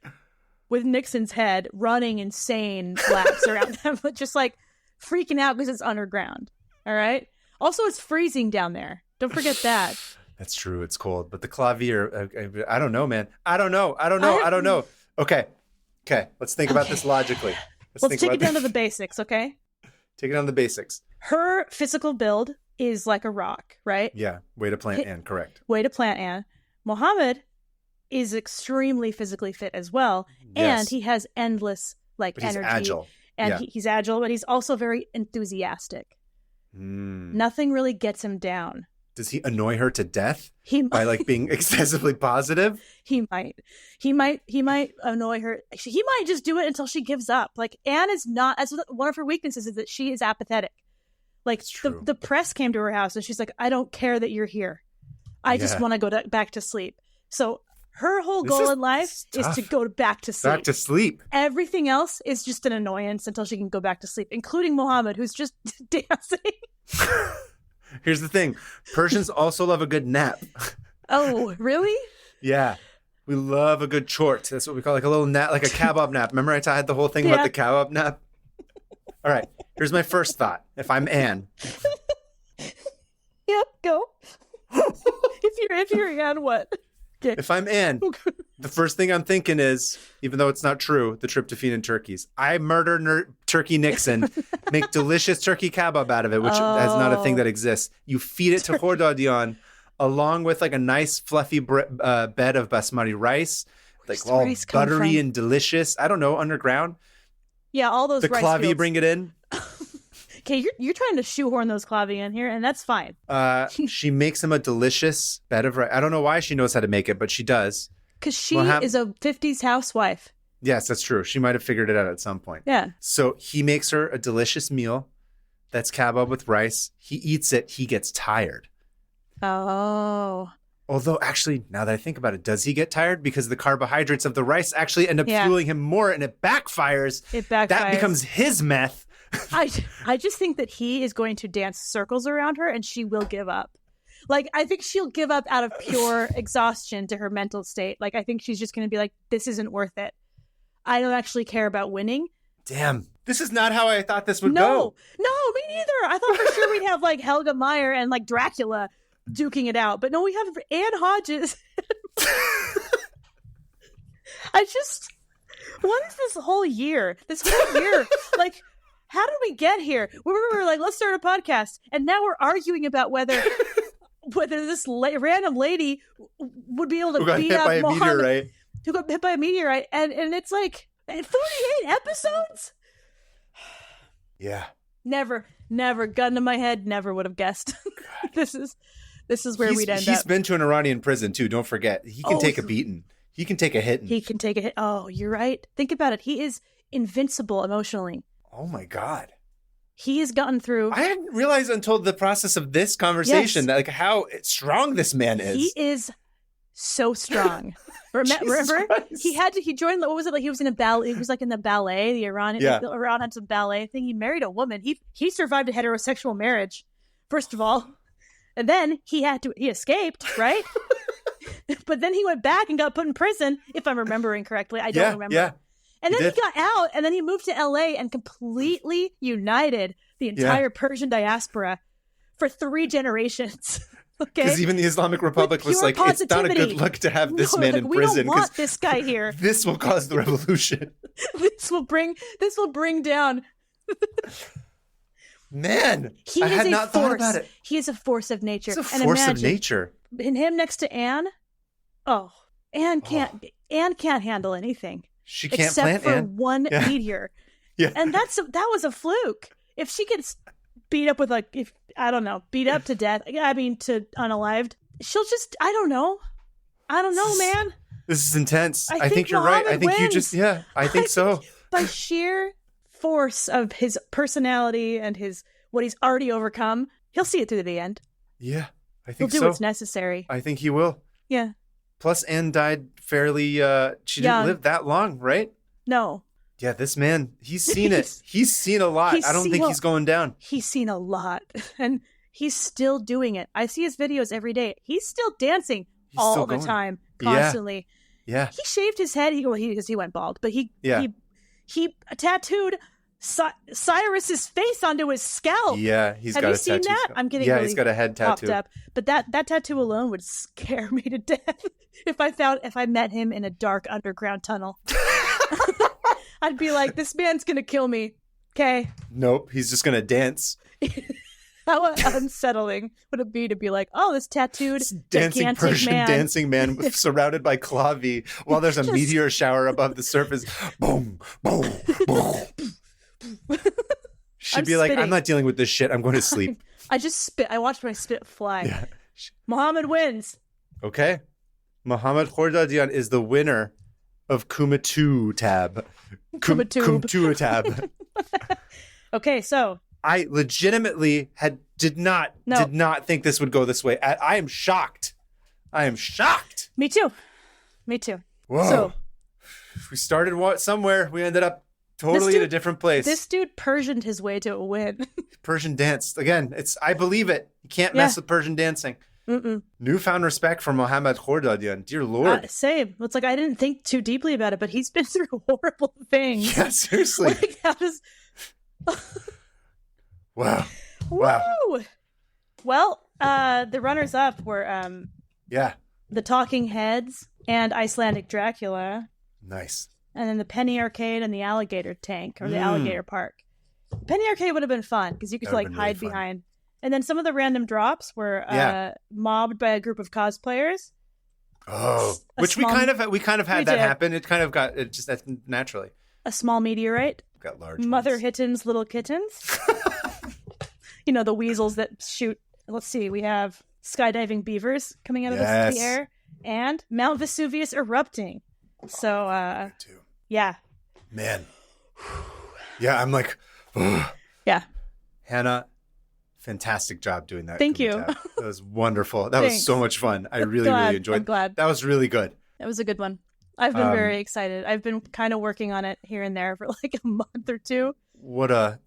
with Nixon's head running insane laps around them, just like freaking out because it's underground. All right. Also, it's freezing down there. Don't forget that. That's true. It's cold. But the clavier, I don't know, man. I don't know. Okay. Let's think about this logically. Let's take it down to the basics, okay? Take it down to the basics. Her physical build is like a rock, right? Yeah. Way to plant Anne, correct. Way to plant Anne. Mohammed is extremely physically fit as well. Yes. And he has endless energy. He's agile. And he's agile, but he's also very enthusiastic. Nothing really gets him down. Does he annoy her to death by being excessively positive? He might annoy her. He might just do it until she gives up. Anne is not, as one of her weaknesses is that she is apathetic. The press came to her house and she's like, I don't care that you're here. I just want to go back to sleep. So her whole goal in life is to go back to sleep. Back to sleep. Everything else is just an annoyance until she can go back to sleep, including Mohammed, who's just dancing. Here's the thing. Persians also love a good nap. Oh, really? Yeah. We love a good chort. That's what we call a little nap, like a kebab nap. Remember I had the whole thing about the kebab nap? All right. Here's my first thought. If I'm Anne. Yep, go. If you're Anne, what? Okay. If I'm Anne, the first thing I'm thinking is, even though it's not true, the tryptophan in turkeys, I murder Turkey Nixon, make delicious turkey kebab out of it, which is not a thing that exists. You feed it to Hordadion along with a nice fluffy bed of basmati rice, all buttery and delicious. I don't know, underground. Yeah, all those the rice clavi, fields. Bring it in. Okay, you're trying to shoehorn those clavi in here, and that's fine. She makes him a delicious bed of rice. I don't know why she knows how to make it, but she does. Because she is a 50s housewife. Yes, that's true. She might have figured it out at some point. Yeah. So he makes her a delicious meal that's kebab with rice. He eats it. He gets tired. Oh. Although, actually, now that I think about it, does he get tired? Because the carbohydrates of the rice actually end up fueling him more, and it backfires. That becomes his meth. I just think that he is going to dance circles around her and she will give up. I think she'll give up out of pure exhaustion to her mental state. I think she's just going to be like, this isn't worth it. I don't actually care about winning. Damn. This is not how I thought this would go. No, me neither. I thought for sure we'd have Helga Meyer and Dracula duking it out. But no, we have Anne Hodges. What is this whole year? How did we get here? We were let's start a podcast, and now we're arguing about whether this random lady would be able to beat up Mohammed, who got hit by a meteorite, and it's 38 episodes. Yeah. Never, gun to my head, never would have guessed. This is where we'd end up. He's been to an Iranian prison too. Don't forget, he can take a beating. He can take a hit. He can take a hit. Oh, you're right. Think about it. He is invincible emotionally. Oh my God. He has gotten through. I hadn't realized until the process of this conversation that how strong this man is. He is so strong. Remember? He joined, what was it? He was in a ballet. He was in the ballet. Iran had some ballet thing. He married a woman. He survived a heterosexual marriage, first of all. And then he escaped, right? But then he went back and got put in prison, if I'm remembering correctly. I don't remember. Yeah. And then he got out, and then he moved to LA and completely united the entire Persian diaspora for 3 generations. Okay. Because even the Islamic Republic was like, it's not a good look to have this man in prison. We don't want this guy here. This will cause the revolution. This will bring down. Man, I had not thought about it. He is a force of nature. He's a force of nature. And him next to Anne. Oh, Anne can't handle anything. She can't plant except for one meteor. Yeah. And that was a fluke. If she gets beat up with beat up to death, to unalived, she'll just, I don't know, man. This is intense. I think you're right. I think wins. I think so. By sheer force of his personality and what he's already overcome, he'll see it through to the end. Yeah, I think he'll do what's necessary. I think he will. Yeah. Plus, Anne died fairly, she didn't live that long, right? No. Yeah, this man, he's seen it. He's seen a lot. I don't think he's going down. He's seen a lot, and he's still doing it. I see his videos every day. He's still dancing all the time, constantly. Yeah. He shaved his head. Because he went bald, but he tattooed Cyrus's face onto his scalp. Yeah, he's got a tattoo. Have you seen that? I'm getting he's got a head tattoo. Up. But that tattoo alone would scare me to death if I met him in a dark underground tunnel. I'd be like, this man's gonna kill me. Okay. Nope, he's just gonna dance. How unsettling would it be to be like, oh, this tattooed dancing Persian dancing man surrounded by clavi while there's a meteor shower above the surface. Boom, boom, boom. She'd be like, I'm not dealing with this shit. I'm going to sleep. I just spit. I watched my spit fly. Yeah. Muhammad wins. Okay. Mohammad Khordadian is the winner of K2MITAB. K2MITAB. Okay, so I legitimately did not think this would go this way. I am shocked. Me too. Whoa. So we started somewhere. We ended up totally in a different place. This dude Persianed his way to a win. Persian danced. Again, I believe it. You can't mess with Persian dancing. Mm-mm. Newfound respect for Mohammad Khordadian. Dear Lord. Same. It's like I didn't think too deeply about it, but he's been through horrible things. Yeah, seriously. Wow. Woo! Well, the runners-up were the Talking Heads and Icelandic Dracula. Nice. And then the Penny Arcade and the Alligator Tank, or the Alligator Park. Penny Arcade would have been fun because you could hide behind. And then some of the random drops were mobbed by a group of cosplayers. Oh, we kind of had that happen. It kind of got that's naturally. A small meteorite. Got large. Mother ones. Hitton's little kittens. The weasels that shoot. Let's see. We have skydiving beavers coming out of the air, and Mount Vesuvius erupting. So, yeah. Man. Yeah, I'm like, yeah. Hannah, fantastic job doing that. Thank you. That was wonderful. That was so much fun. I really enjoyed it. I'm glad. That was really good. It was a good one. I've been very excited. I've been kind of working on it here and there for like a month or two. What a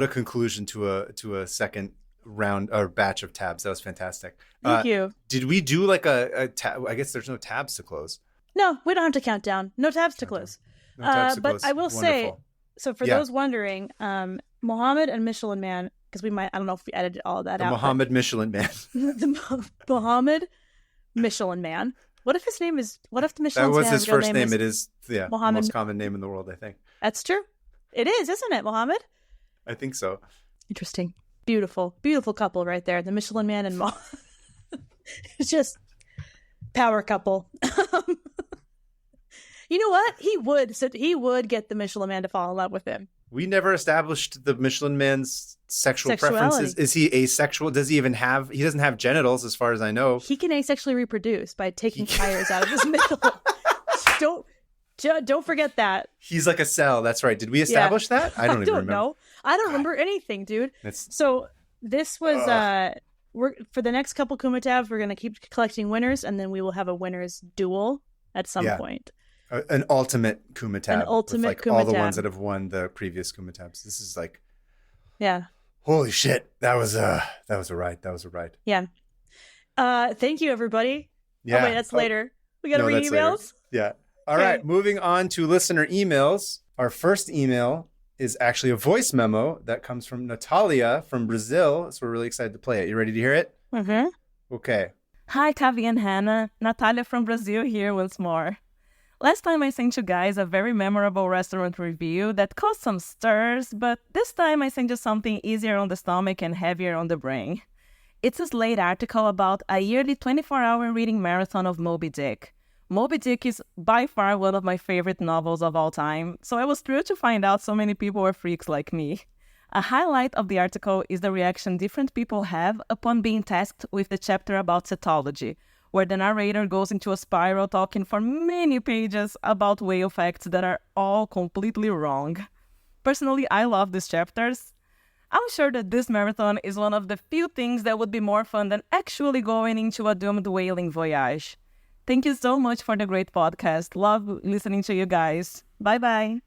conclusion to a second round or batch of tabs. That was fantastic. Thank you. Did we do like a tab? I guess there's no tabs to close. No, we don't have to count down. No tabs to close. No tabs to close. But I will say, so for those wondering, Mohammed and Michelin Man, because I don't know if we edited all of that out. Mohammed Michelin Man. The Mohammed Michelin Man. What if the Michelin Man? That was his first name. It is the Mohammed. most common name in the world, I think. That's true. It is, isn't it, Mohammed? I think so. Interesting. Beautiful couple right there. The Michelin Man and Mohammed. It's just power couple. You know what? He would get the Michelin Man to fall in love with him. We never established the Michelin Man's sexual preferences. Is he asexual? Does he even have? He doesn't have genitals, as far as I know. He can asexually reproduce by taking tires out of his middle. Don't forget that. He's like a cell. That's right. Did we establish that? I don't even remember. Know. I don't remember anything, dude. So this was for the next couple K2MITABs, we're going to keep collecting winners, and then we will have a winners duel at some point. An ultimate K2MITAB. An ultimate with K2MITAB. All the ones that have won the previous K2MITABs. This is like, holy shit! That was a ride. That was a ride. Yeah. Thank you, everybody. Yeah. Oh wait, that's later. We got to read emails. Later. Yeah. All right. Moving on to listener emails. Our first email is actually a voice memo that comes from Natalia from Brazil. So we're really excited to play it. You ready to hear it? Mm-hmm. Okay. Hi, Kavi and Hannah. Natalia from Brazil here once more. Last time I sent you guys a very memorable restaurant review that caused some stirs, but this time I sent you something easier on the stomach and heavier on the brain. It's a Slate article about a yearly 24-hour reading marathon of Moby Dick. Moby Dick is by far one of my favorite novels of all time, so I was thrilled to find out so many people were freaks like me. A highlight of the article is the reaction different people have upon being tasked with the chapter about cetology, where the narrator goes into a spiral talking for many pages about whale facts that are all completely wrong. Personally, I love these chapters. I'm sure that this marathon is one of the few things that would be more fun than actually going into a doomed whaling voyage. Thank you so much for the great podcast. Love listening to you guys. Bye-bye.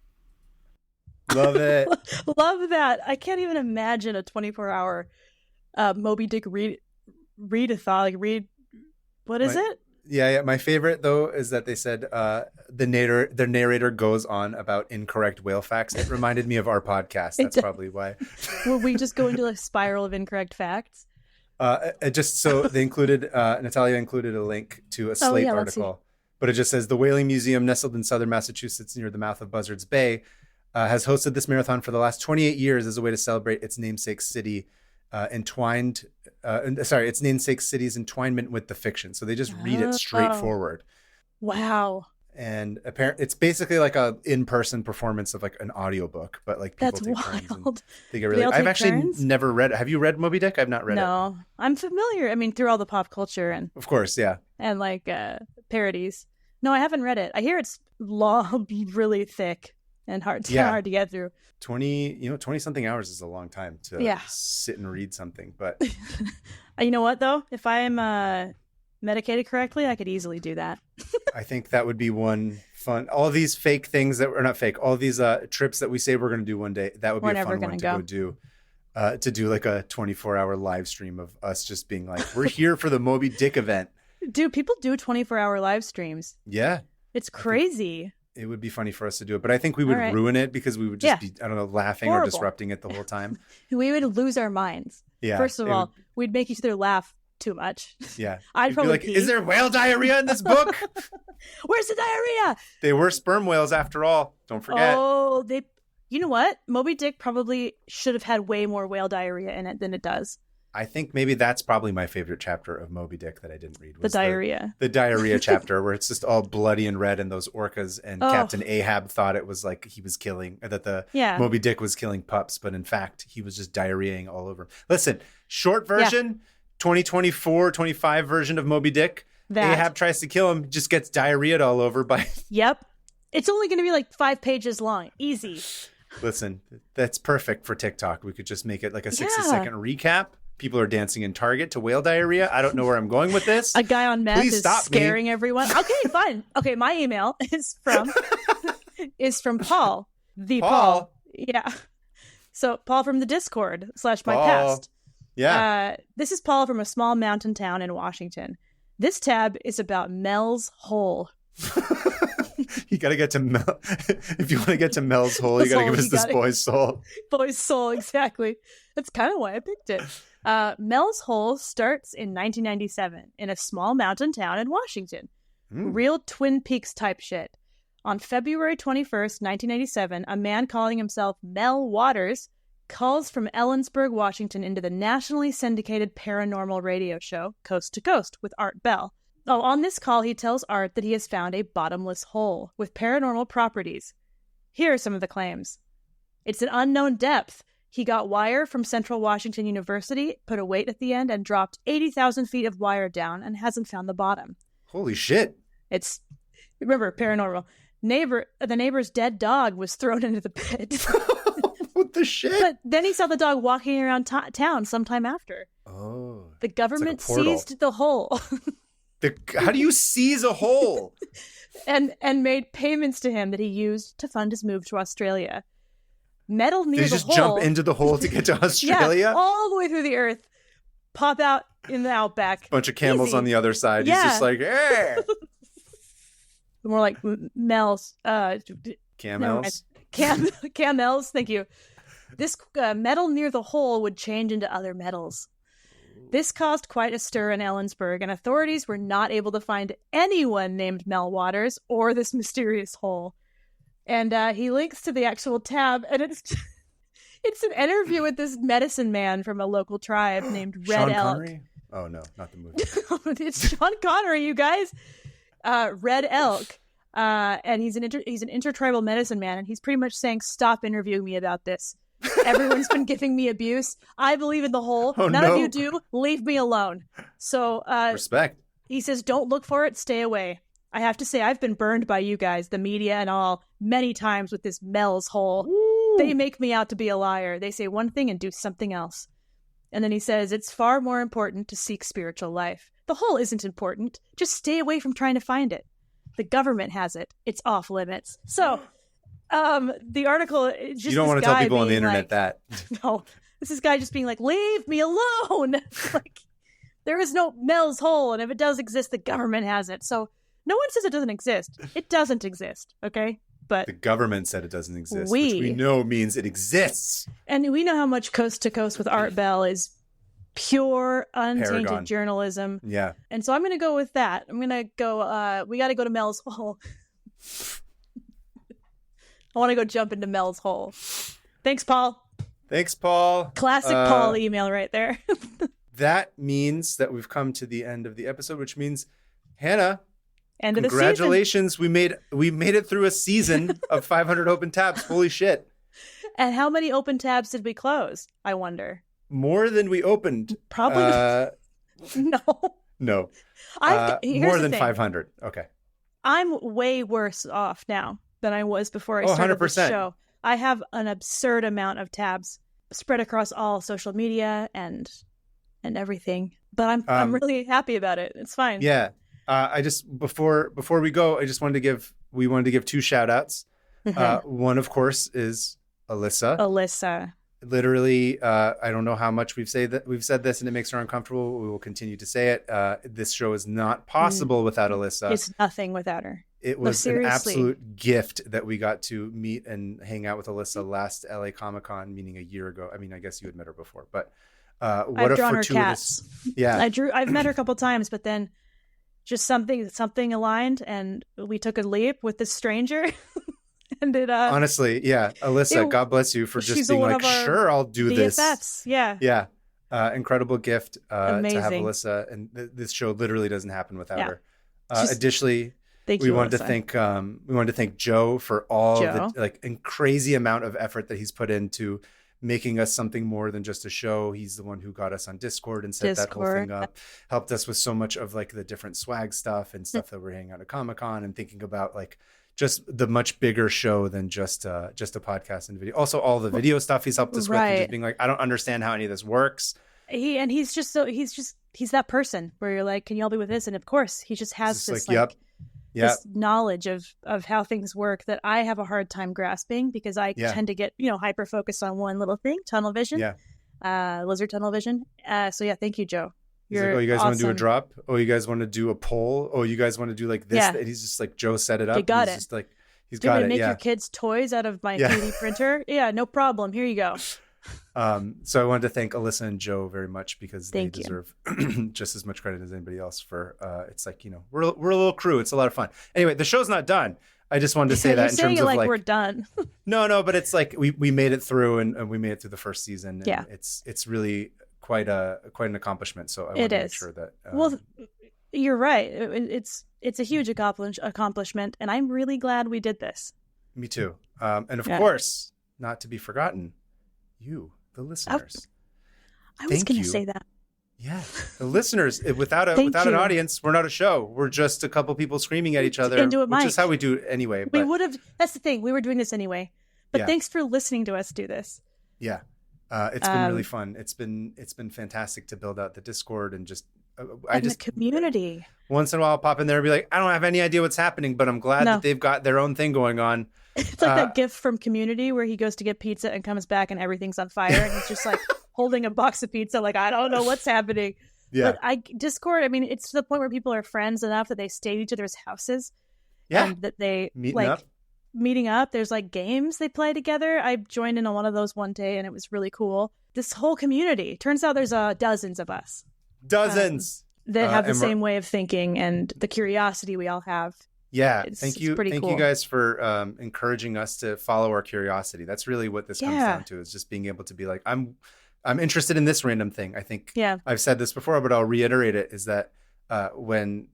Love it. Love that. I can't even imagine a 24-hour Moby Dick read-a-thon. Like what is it? Yeah. My favorite, though, is that they said the narrator goes on about incorrect whale facts. It reminded me of our podcast. That's probably why. Will we just go into a spiral of incorrect facts? Just so they included, Natalia included a link to a Slate article, but it just says the Whaling Museum, nestled in southern Massachusetts near the mouth of Buzzards Bay, has hosted this marathon for the last 28 years as a way to celebrate its namesake city, its namesake city's entwinement with the fiction. So they just read it straightforward. Wow. And apparently it's basically like a in-person performance of like an audiobook, but like people take turns and they get really. I've actually never read it. Have you read Moby Dick? I've not read it. No, I'm familiar. I mean, through all the pop culture and of course, yeah, and like parodies. No, I haven't read it. I hear it's long, really thick and hard to get through. 20 something hours is a long time to sit and read something. But you know what though? If I am medicated correctly, I could easily do that. I think that would be one fun. All these fake things that are not fake, all these trips that we say we're going to do one day, that would be a fun one to go do. To do like a 24-hour live stream of us just being like, we're here for the Moby Dick event. Dude, people do 24-hour live streams. Yeah. It's crazy. It would be funny for us to do it, but I think we would ruin it because we would just be, I don't know, laughing or disrupting it the whole time. We would lose our minds. Yeah. First of all, we'd make each other laugh too much. Yeah. I'd probably be like, is there whale diarrhea in this book? Where's the diarrhea? They were sperm whales after all. Don't forget. Oh, you know what? Moby Dick probably should have had way more whale diarrhea in it than it does. I think maybe that's probably my favorite chapter of Moby Dick that I didn't read. Was the diarrhea. The diarrhea chapter where it's just all bloody and red and those orcas and Captain Ahab thought it was like he was killing, that the Moby Dick was killing pups, but in fact he was just diarrheaing all over him. Listen, short version, 2024, 25 version of Moby Dick. Ahab tries to kill him, just gets diarrheaed all over by... Yep. It's only going to be like 5 pages long. Easy. Listen, that's perfect for TikTok. We could just make it like a 60-second recap. People are dancing in Target to whale diarrhea. I don't know where I'm going with this. A guy on meth is scaring everyone. Okay, fine. Okay, my email is from Paul. Paul. Yeah. So Paul from the Discord / my past. Yeah. This is Paul from a small mountain town in Washington. This tab is about Mel's Hole. You got to get to Mel. If you want to get to Mel's Hole, you got to give us this boy's soul. Boy's soul, exactly. That's kind of why I picked it. Mel's Hole starts in 1997 in a small mountain town in Washington. Real Twin Peaks type shit. On February 21st, 1997, a man calling himself Mel Waters calls from Ellensburg, Washington into the nationally syndicated paranormal radio show Coast to Coast with Art Bell. On this call, he tells Art that he has found a bottomless hole with paranormal properties. Here are some of the claims. It's an unknown depth. He got wire from Central Washington University, put a weight at the end, and dropped 80,000 feet of wire down and hasn't found the bottom. Holy shit. Remember, paranormal. The neighbor's dead dog was thrown into the pit. What the shit? But then he saw the dog walking around town sometime after. Oh. The government seized the hole. How do you seize a hole? and made payments to him that he used to fund his move to Australia. Metal near the hole. They just jump into the hole to get to Australia? Yeah, all the way through the earth. Pop out in the outback. Bunch of camels on the other side. Yeah. He's just like, hey. More like Mel's. Camels? Camels, thank you. This metal near the hole would change into other metals. This caused quite a stir in Ellensburg, and authorities were not able to find anyone named Mel Waters or this mysterious hole. And he links to the actual tab, and it's an interview with this medicine man from a local tribe named Red Sean Elk. Connery? Oh, no, not the movie. It's Sean Connery, you guys. Red Elk. And he's an intertribal medicine man, and he's pretty much saying, stop interviewing me about this. Everyone's been giving me abuse. I believe in the hole. None of you do. Leave me alone. So respect. He says, don't look for it. Stay away. I have to say, I've been burned by you guys, the media and all, many times with this Mel's hole. Woo. They make me out to be a liar. They say one thing and do something else. And then he says, it's far more important to seek spiritual life. The hole isn't important. Just stay away from trying to find it. The government has it. It's off limits. So the article, just you don't want to tell people on the internet that. No, this is guy just being like, leave me alone. Like, there is no Mel's hole, and if it does exist, the government has it. So no one says it doesn't exist. It doesn't exist, okay? But the government said it doesn't exist, which we know means it exists. And we know how much Coast to Coast with Art Bell is pure, untainted Paragon journalism. Yeah. And so I'm going to go with that. I'm going to go, we got to go to Mel's hole. I want to go jump into Mel's hole. Thanks, Paul. Thanks, Paul. Classic Paul email right there. That means that we've come to the end of the episode, which means, Hannah, end of congratulations. We made it through a season of 500 open tabs. Holy shit. And how many open tabs did we close? I wonder. More than we opened. Probably. No. No. More than 500. Okay. I'm way worse off now than I was before I started 100%. the show. I have an absurd amount of tabs spread across all social media and everything. But I'm really happy about it. It's fine. Yeah. I just before we go, we wanted to give two shout outs. One, of course, is Alyssa. Literally, I don't know how much we've said this and it makes her uncomfortable. We will continue to say it. This show is not possible without Alyssa. It's nothing without her. It was an absolute gift that we got to meet and hang out with Alyssa last LA Comic-Con, meaning a year ago. I mean, I guess you had met her before, but what I've drawn her fortuitous cats. Yeah. I've met her a couple times, but then just something aligned and we took a leap with this stranger. And it honestly, yeah, Alyssa, God bless you for just being like, sure, I'll do BFFs. this. Yeah. Incredible gift to have Alyssa, and this show literally doesn't happen without her. Additionally, we wanted to thank Joe for all the crazy amount of effort that he's put into making us something more than just a show. He's the one who got us on Discord and set that whole thing up, helped us with so much of like the different swag stuff and stuff that we're hanging out at Comic-Con and thinking about like just the much bigger show than just a podcast and video. Also, all the video stuff he's helped us with, and just being like, I don't understand how any of this works. He's that person where you're like, can you all be with this? And of course, he just has this this knowledge of how things work that I have a hard time grasping because I tend to get hyper focused on one little thing, tunnel vision, lizard tunnel vision. So yeah, thank you, Joe. He's like, oh, you guys want to do a drop? Oh, you guys want to do a poll? Oh, you guys want to do like this? Yeah. And he's just like, Joe set it up. You got he's it. Just like, he's do you got want to it. make your kids' toys out of my 3D printer? Yeah, no problem. Here you go. So I wanted to thank Alyssa and Joe very much because they deserve just as much credit as anybody else for, it's like, we're a little crew. It's a lot of fun. Anyway, the show's not done. I just wanted to say that in terms of like we're done. No, but it's like we made it through and we made it through the first season. And it's really quite an accomplishment. So I want to make sure that well, you're right. It's a huge accomplishment, and I'm really glad we did this. Me too. And of course, not to be forgotten, you, the listeners. I was going to say that. Yeah, the listeners. Without an audience, we're not a show. We're just a couple people screaming at each other, which is how we do it anyway. We would have. That's the thing. We were doing this anyway. But thanks for listening to us do this. Yeah. It's been really fun. It's been fantastic to build out the Discord and just the community. Once in a while, I'll pop in there and be like, I don't have any idea what's happening, but I'm glad that they've got their own thing going on. It's like that GIF from Community where he goes to get pizza and comes back and everything's on fire and he's just like holding a box of pizza, like I don't know what's happening. Yeah. But Discord, I mean, it's to the point where people are friends enough that they stay at each other's houses. Yeah. And that they meeting up. There's like games they play together. I joined in on one of those one day and it was really cool. this whole community. Turns out there's dozens of us. Dozens. That have the same way of thinking and the curiosity we all have. Yeah. Thank you. Thank you guys for encouraging us to follow our curiosity. That's really what this comes down to, is just being able to be like, I'm interested in this random thing. I think I've said this before, but I'll reiterate it, is that when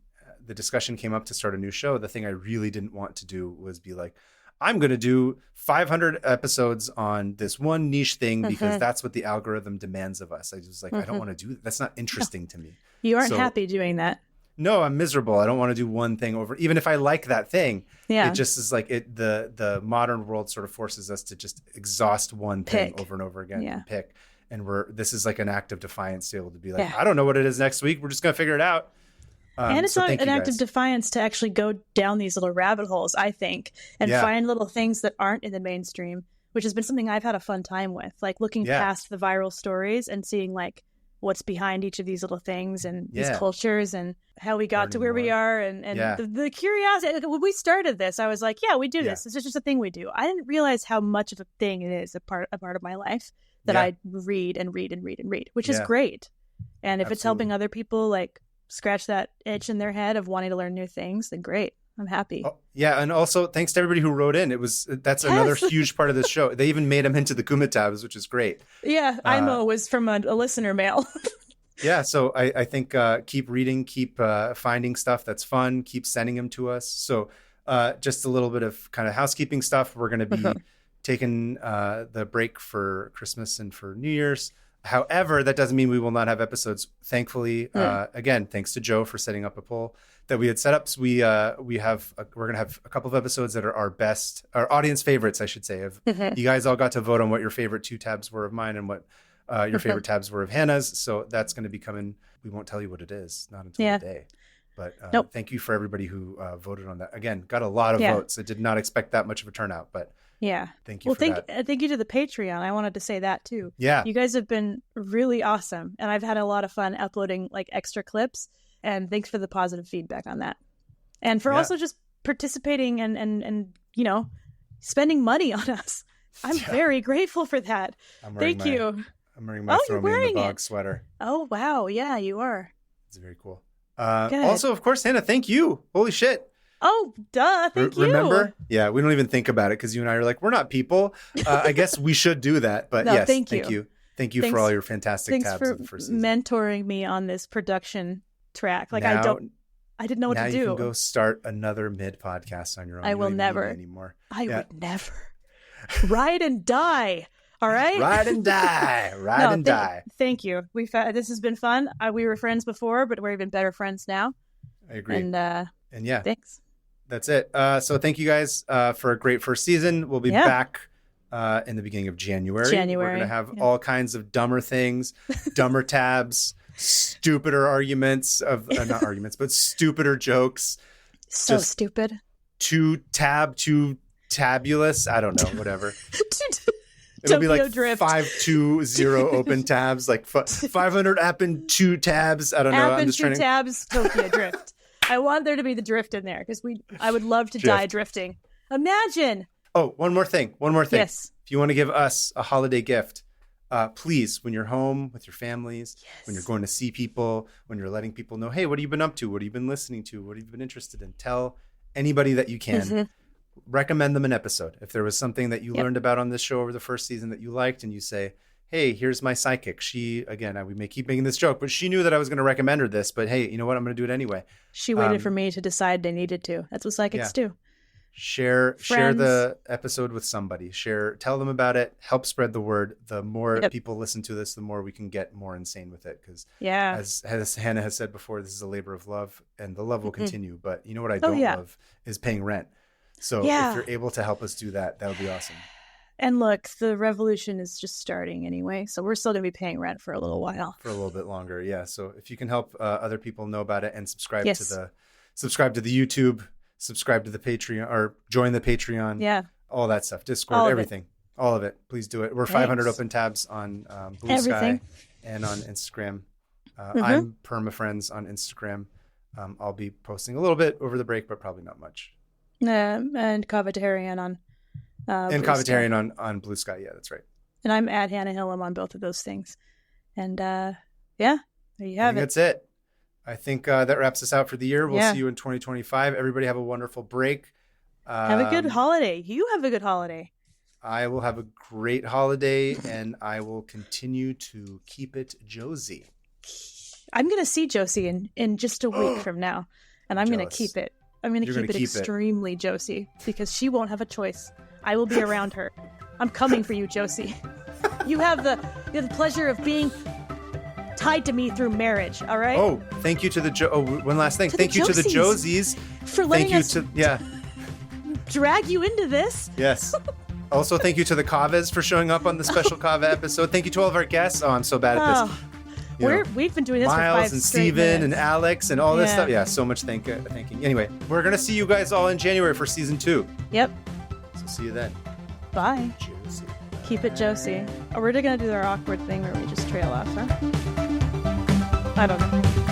the discussion came up to start a new show, the thing I really didn't want to do was be like, I'm going to do 500 episodes on this one niche thing because that's what the algorithm demands of us. I was like, I don't want to do that. That's not interesting to me. You aren't happy doing that. No, I'm miserable. I don't want to do one thing over, even if I like that thing. Yeah. It just is like the modern world sort of forces us to just exhaust one thing over and over again and pick. And this is like an act of defiance to be able to be like, I don't know what it is next week. We're just going to figure it out. And it's not an act of defiance to actually go down these little rabbit holes, I think, and find little things that aren't in the mainstream, which has been something I've had a fun time with, like looking past the viral stories and seeing like what's behind each of these little things and these cultures and how we got to where we are and the curiosity. When we started this, I was like, we do this. It's just a thing we do. I didn't realize how much of a thing it is, a part of my life that I read and read and read and read, which is great. And if it's helping other people like scratch that itch in their head of wanting to learn new things, then great. I'm happy. Oh, yeah, and also thanks to everybody who wrote in. That's another huge part of this show. They even made them into the Kumitabs, which is great. Yeah, IMO was from a listener mail. Yeah, so I think keep reading, keep finding stuff that's fun, keep sending them to us. So just a little bit of kind of housekeeping stuff. We're going to be taking the break for Christmas and for New Year's. However, that doesn't mean we will not have episodes. Thankfully, again, thanks to Joe for setting up a poll that we had set up. So we're going to have a couple of episodes that are our audience favorites, I should say. You guys all got to vote on what your favorite 2 tabs were of mine and what your favorite tabs were of Hannah's. So that's going to be coming. We won't tell you what it is, not until the day. But thank you for everybody who voted on that. Again, got a lot of votes. I did not expect that much of a turnout, but thank you for that. Thank you to the Patreon. I wanted to say that too. Yeah. You guys have been really awesome. And I've had a lot of fun uploading like extra clips. And thanks for the positive feedback on that. And for also just participating and spending money on us. I'm very grateful for that. Thank you. I'm wearing my Throw Me in the Bog sweater. Oh, wow. Yeah, you are. It's very cool. Also, of course, Hannah, thank you. Holy shit. Oh, duh. Thank you. Remember? Yeah, we don't even think about it because you and I are like, we're not people. I guess we should do that. But yes, thank you. Thank you for all your fantastic tabs of the first season. Thanks for mentoring me on this production track. Like I didn't know what to do. Now you can go start another mid podcast on your own. I will never anymore. I would never. Ride and die. All right. Ride and die. Die. Thank you. This has been fun. We were friends before, but we're even better friends now. I agree. And yeah, thanks. That's it. So thank you guys for a great first season. We'll be back in the beginning of January. We're going to have all kinds of dumber things, dumber tabs, stupider arguments not arguments, but stupider jokes. So just stupid. Too tabulous. I don't know. Whatever. It'll be like drift. 520 open tabs, like 500 app and 2 tabs. I don't know. I'm just 2 tabs. Tokyo drift. I want there to be the drift in there because I would love to die drifting. Imagine. Oh, one more thing. Yes. If you want to give us a holiday gift, please, when you're home with your families, when you're going to see people, when you're letting people know, hey, what have you been up to? What have you been listening to? What have you been interested in? Tell anybody that you can. Recommend them an episode. If there was something that you learned about on this show over the first season that you liked and you say, hey, here's my psychic. She, again, we may keep making this joke, but she knew that I was going to recommend her this, but hey, you know what? I'm going to do it anyway. She waited for me to decide they needed to. That's what psychics do. Share the episode with somebody. Tell them about it. Help spread the word. The more people listen to this, the more we can get more insane with it. Because as Hannah has said before, this is a labor of love, and the love will continue. But you know what I don't love is paying rent. So if you're able to help us do that, that would be awesome. And look, the revolution is just starting anyway, so we're still going to be paying rent for a little while. For a little bit longer, yeah. So if you can help other people know about it and subscribe to the YouTube, subscribe to the Patreon, or join the Patreon, all that stuff, Discord, everything, all of it. Please do it. We're 500 open tabs on Blue Sky and on Instagram. I'm PermaFriends on Instagram. I'll be posting a little bit over the break, but probably not much. And Kavitarian on and Kavitarian on Blue Sky. Yeah, that's right. And I'm at Hannah Hillam on both of those things. And there you have it. That's it. I think that wraps us out for the year. We'll see you in 2025. Everybody have a wonderful break. Have a good holiday. You have a good holiday. I will have a great holiday, and I will continue to keep it Josie. I'm going to see Josie in just a week from now, and I'm going to keep it. I'm going to keep it extremely Josie, because she won't have a choice. I will be around her. I'm coming for you, Josie. You have the pleasure of being tied to me through marriage, all right? Oh, thank you to the one last thing. Thank you to the Josies. For letting us drag you into this. Yes. Also, thank you to the Kavas for showing up on the special Kava episode. Thank you to all of our guests. Oh, I'm so bad at this. We've been doing this Miles for 5 and straight Steven minutes. and Alex and all this stuff. Yeah, so much thanking. Anyway, we're going to see you guys all in January for season 2. Yep. So see you then. Bye. Josie. Keep it Josie. Or we're going to do our awkward thing where we just trail off, huh? I don't know.